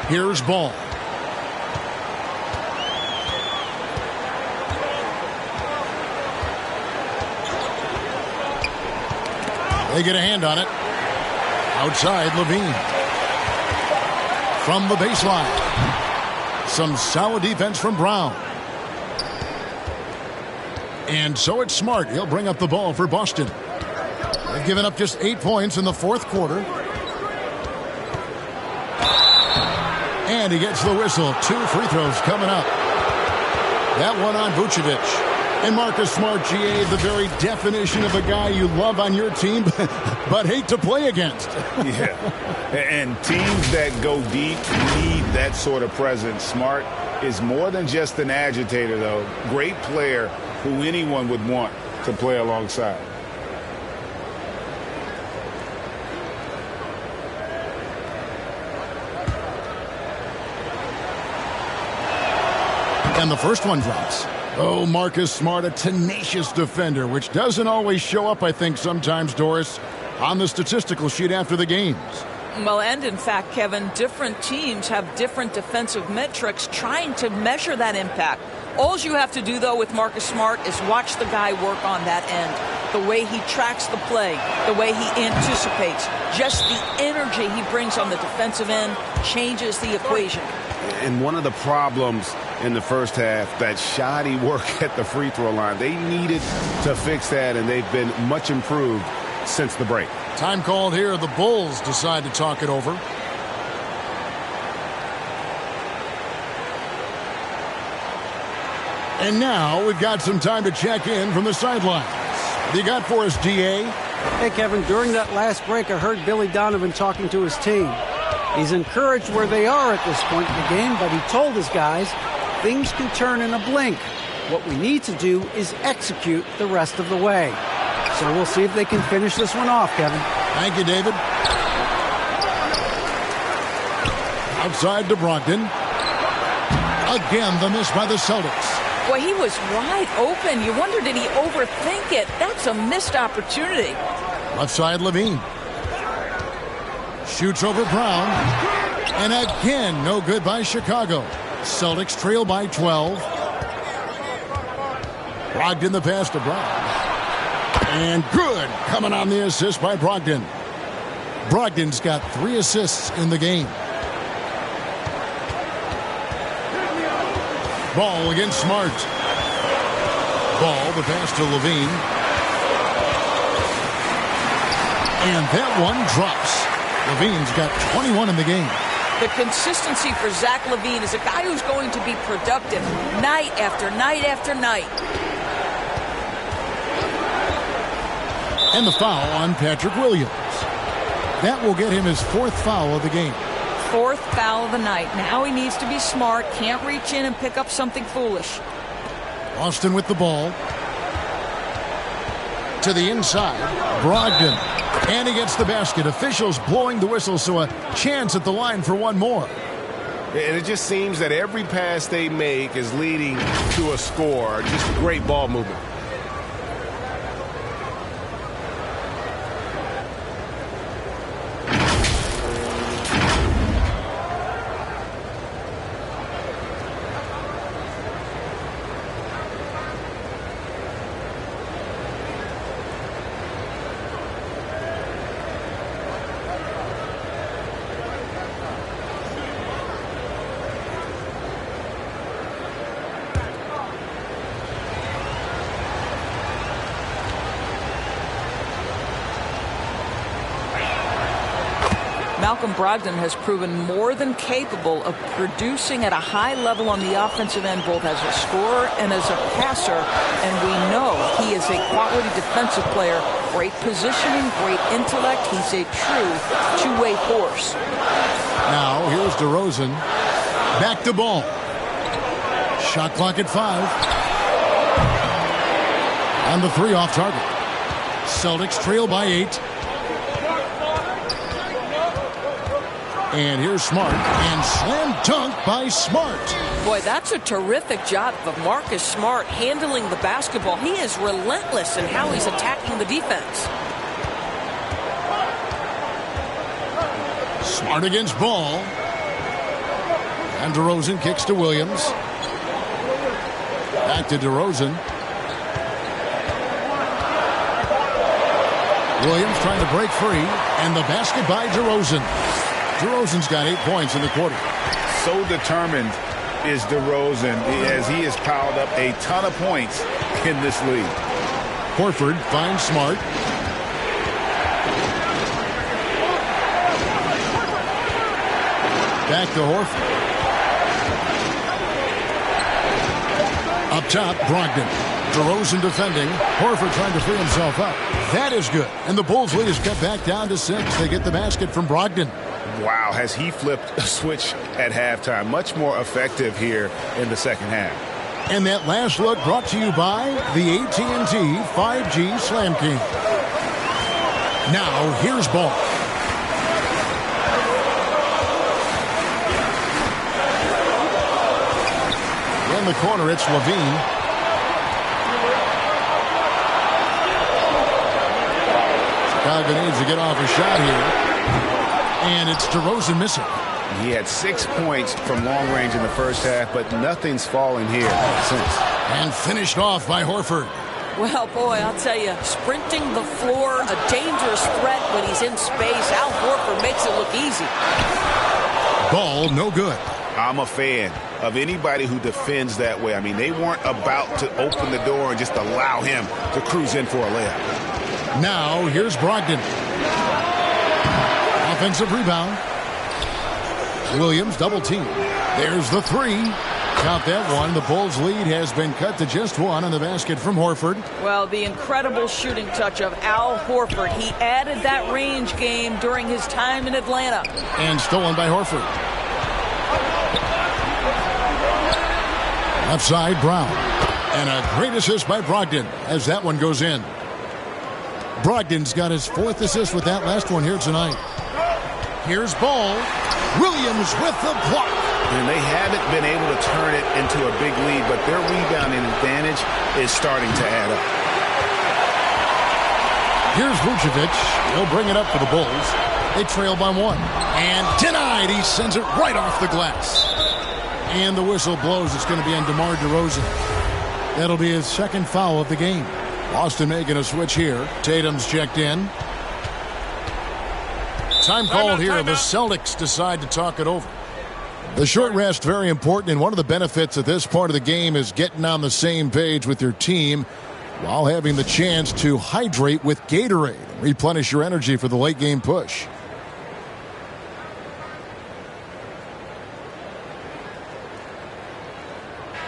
Here's Ball. They get a hand on it. Outside, Levine. From the baseline. Some solid defense from Brown. And so it's Smart. He'll bring up the ball for Boston. They've given up just 8 points in the fourth quarter. And he gets the whistle. 2 free throws coming up. That one on Vucevic. And Marcus Smart, GA, the very definition of a guy you love on your team, but hate to play against. Yeah, and teams that go deep need that sort of presence. Smart is more than just an agitator, though. Great player who anyone would want to play alongside. And the first one drops. Oh, Marcus Smart, a tenacious defender, which doesn't always show up, I think, sometimes, Doris, on the statistical sheet after the games. Well, and in fact, Kevin, different teams have different defensive metrics trying to measure that impact. All you have to do, though, with Marcus Smart is watch the guy work on that end. The way he tracks the play, the way he anticipates, just the energy he brings on the defensive end changes the equation. And one of the problems in the first half, that shoddy work at the free throw line. They needed to fix that, and they've been much improved since the break. Time called here. The Bulls decide to talk it over. And now we've got some time to check in from the sidelines. What do you got for us, DA? Hey, Kevin, during that last break, I heard Billy Donovan talking to his team. He's encouraged where they are at this point in the game, but he told his guys things can turn in a blink. What we need to do is execute the rest of the way. So we'll see if they can finish this one off, Kevin. Thank you, David. Outside to Brogdon. Again, the miss by the Celtics. Boy, he was wide open. You wonder, did he overthink it? That's a missed opportunity. Left side, Levine. Shoots over Brown. And again, no good by Chicago. Celtics trail by 12. Brogdon the pass to Brown. And good. Coming on the assist by Brogdon. Brogdon's got 3 assists in the game. Ball against Smart. Ball, the pass to Levine. And that one drops. Levine's got 21 in the game. The consistency for Zach LaVine is a guy who's going to be productive night after night after night. And the foul on Patrick Williams. That will get him his 4th foul of the game. 4th foul of the night. Now he needs to be smart. Can't reach in and pick up something foolish. Austin with the ball. To the inside. Brogdon. And he gets the basket. Officials blowing the whistle, so a chance at the line for one more. And it just seems that every pass they make is leading to a score. Just great ball movement. Malcolm Brogdon has proven more than capable of producing at a high level on the offensive end, both as a scorer and as a passer. And we know he is a quality defensive player. Great positioning, great intellect. He's a true two-way force. Now, here's DeRozan. Back to ball. Shot clock at 5. And the 3 off target. Celtics trail by 8. And here's Smart. And slam dunk by Smart. Boy, that's a terrific job of Marcus Smart handling the basketball. He is relentless in how he's attacking the defense. Smart against Ball. And DeRozan kicks to Williams. Back to DeRozan. Williams trying to break free. And the basket by DeRozan. DeRozan's got 8 points in the quarter. So determined is DeRozan as he has piled up a ton of points in this league. Horford finds Smart. Back to Horford. Up top, Brogdon. DeRozan defending. Horford trying to free himself up. That is good. And the Bulls lead is cut back down to 6. They get the basket from Brogdon. Wow, has he flipped a switch at halftime. Much more effective here in the second half. And that last look brought to you by the AT&T 5G Slam King. Now, here's Ball. In the corner, it's Levine. Chicago needs to get off a shot here. And it's DeRozan missing. He had 6 points from long range in the first half, but nothing's fallen here since. And finished off by Horford. Well, boy, I'll tell you, sprinting the floor, a dangerous threat when he's in space. Al Horford makes it look easy. Ball, no good. I'm a fan of anybody who defends that way. I mean, they weren't about to open the door and just allow him to cruise in for a layup. Now, here's Brogdon. Offensive rebound. Williams double team. There's the 3. Count that one. The Bulls lead has been cut to just 1 on the basket from Horford. Well, the incredible shooting touch of Al Horford. He added that range game during his time in Atlanta. And stolen by Horford. Left side, Brown. And a great assist by Brogdon as that one goes in. Brogdon's got his 4th assist with that last one here tonight. Here's Ball. Williams with the block. And they haven't been able to turn it into a big lead, but their rebounding advantage is starting to add up. Here's Vucevic. He'll bring it up for the Bulls. They trail by 1. And denied. He sends it right off the glass. And the whistle blows. It's going to be on DeMar DeRozan. That'll be his 2nd foul of the game. Boston making a switch here. Tatum's checked in. Time called here. The Celtics decide to talk it over. The short rest, very important, and one of the benefits of this part of the game is getting on the same page with your team while having the chance to hydrate with Gatorade. Replenish your energy for the late game push.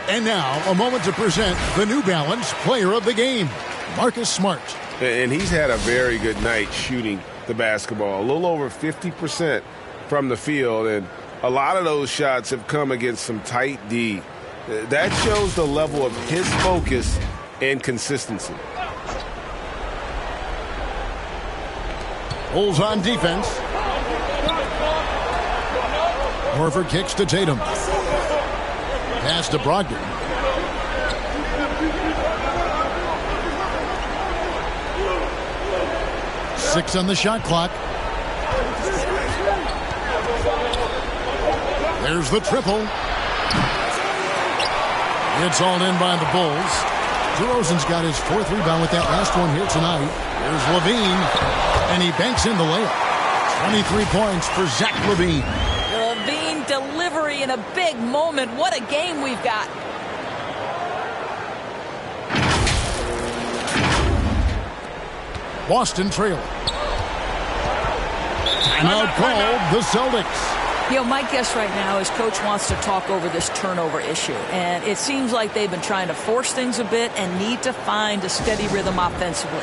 And now, a moment to present the New Balance Player of the Game, Marcus Smart. And he's had a very good night shooting the basketball. A little over 50% from the field, and a lot of those shots have come against some tight D. That shows the level of his focus and consistency. Bulls on defense. Horford kicks to Tatum. Pass to Brogdon. Six on the shot clock. There's the triple. It's all in by the Bulls. DeRozan's got his 4th rebound with that last one here tonight. Here's Levine, and he banks in the layup. 23 points for Zach Levine. Levine delivery in a big moment. What a game we've got. Boston trailing. Timeout called the Celtics. You know, my guess right now is Coach wants to talk over this turnover issue. And it seems like they've been trying to force things a bit and need to find a steady rhythm offensively.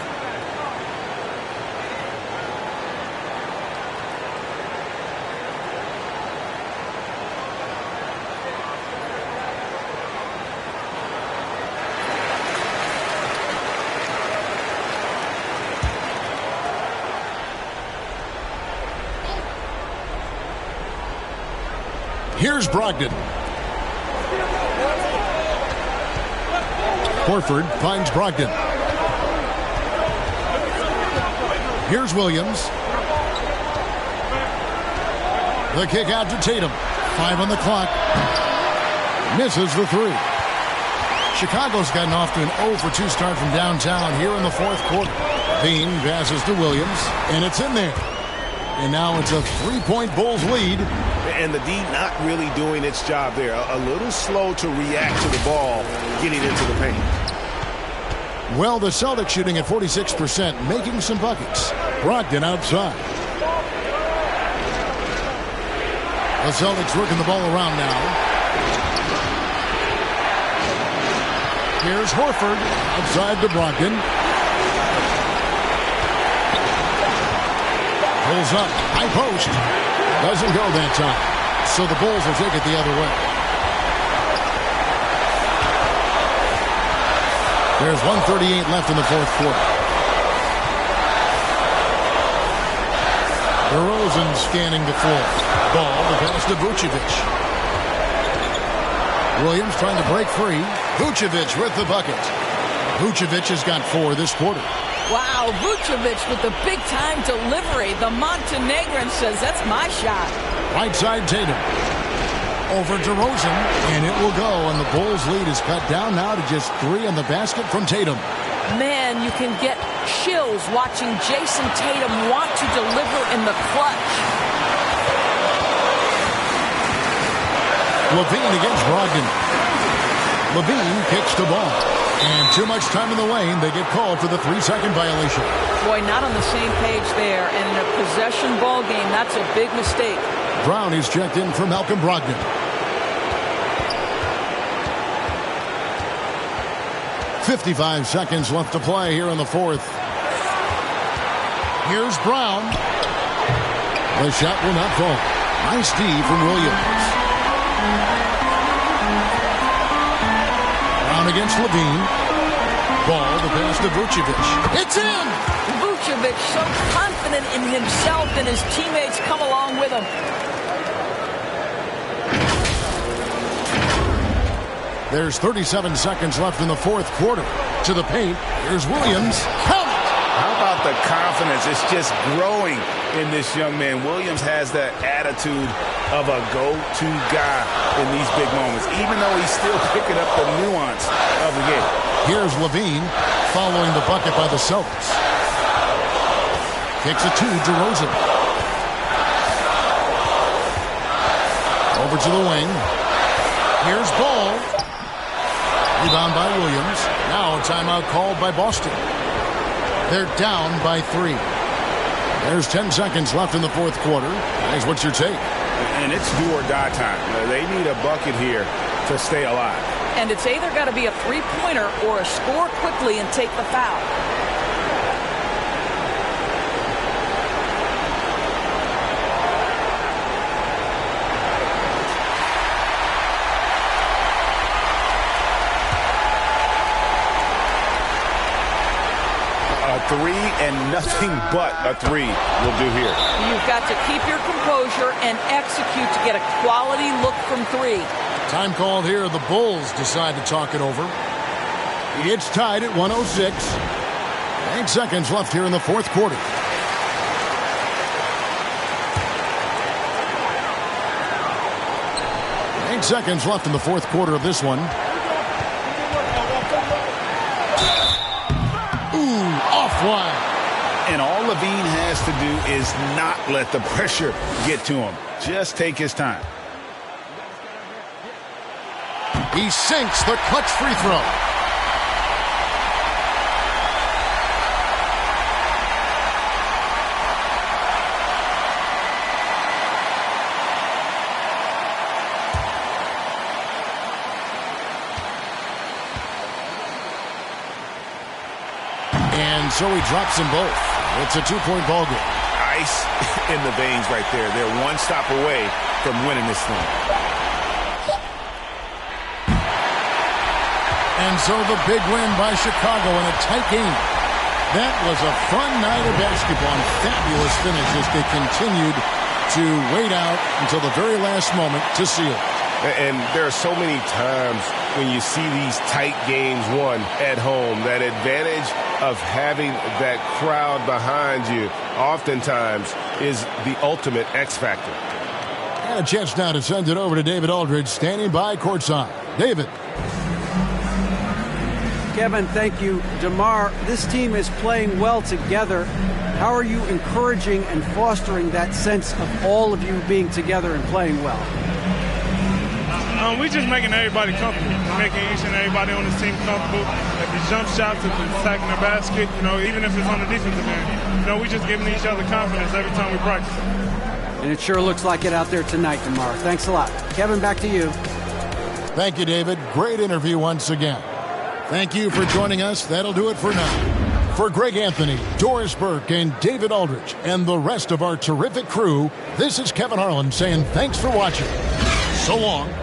Here's Brogdon. Horford finds Brogdon. Here's Williams. The kick out to Tatum. 5 on the clock. Misses the 3. Chicago's gotten off to an 0 for 2 start from downtown here in the fourth quarter. Bean passes to Williams, and it's in there. And now it's a 3-point Bulls lead. And the D not really doing its job there. A little slow to react to the ball getting into the paint. Well, the Celtics shooting at 46%, making some buckets. Brogdon outside. The Celtics working the ball around now. Here's Horford outside to Brogdon. Pulls up, high post. Doesn't go that time. So the Bulls will take it the other way. There's 1:38 left in the fourth quarter. DeRozan scanning the floor. Ball to pass to Vucevic. Williams trying to break free. Vucevic with the bucket. Vucevic has got 4 this quarter. Wow, Vucevic with the big-time delivery. The Montenegrin says, that's my shot. Right side Tatum. Over DeRozan, and it will go, and the Bulls' lead is cut down now to just 3 in the basket from Tatum. Man, you can get chills watching Jason Tatum want to deliver in the clutch. Levine against Brogdon. Levine kicks the ball. And too much time in the lane. They get called for the 3-second violation. Boy, not on the same page there. And in a possession ball game, that's a big mistake. Brown is checked in for Malcolm Brogdon. .55 seconds left to play here in the fourth. Here's Brown. The shot will not fall. Nice D from Williams. Brown against Levine. Ball to pass to Vucevic. It's in! Vucevic so confident in himself, and his teammates come along with him. There's 37 seconds left in the fourth quarter. To the paint. Here's Williams. Count it! How about the confidence? It's just growing in this young man. Williams has that attitude of a go-to guy in these big moments, even though he's still picking up the nuance of the game. Here's Levine following the bucket by the Celtics. Kicks it to DeRozan. Over to the wing. Here's Ball. Rebound by Williams. Now a timeout called by Boston. They're down by 3. There's 10 seconds left in the fourth quarter. Guys, what's your take? And it's do or die time. They need a bucket here to stay alive. And it's either got to be a three-pointer or a score quickly and take the foul. A 3 and nothing but a 3 will do here. You've got to keep your composure and execute to get a quality look from 3. Time called here. The Bulls decide to talk it over. It's tied at 106. 8 seconds left here in the fourth quarter. Eight seconds left in the fourth quarter of this one. Offline. And all Levine has to do is not let the pressure get to him. Just take his time. He sinks the clutch free throw. And so he drops them both. It's a 2-point ball game. Ice in the veins right there. They're one stop away from winning this thing. And so the big win by Chicago in a tight game. That was a fun night of basketball and fabulous finish as they continued to wait out until the very last moment to seal it. And there are so many times when you see these tight games won at home, that advantage of having that crowd behind you oftentimes is the ultimate X factor. And a chance now to send it over to David Aldridge, standing by courtside. David. Kevin, thank you. DeMar, this team is playing well together. How are you encouraging and fostering that sense of all of you being together and playing well? We're just making everybody comfortable. We're making each and everybody on this team comfortable. If it's jump shots, if it's attacking the basket, even if it's on the defensive end. We're just giving each other confidence every time we practice. And it sure looks like it out there tonight, DeMar. Thanks a lot. Kevin, back to you. Thank you, David. Great interview once again. Thank you for joining us. That'll do it for now. For Greg Anthony, Doris Burke, and David Aldridge, and the rest of our terrific crew, this is Kevin Harlan saying thanks for watching. So long.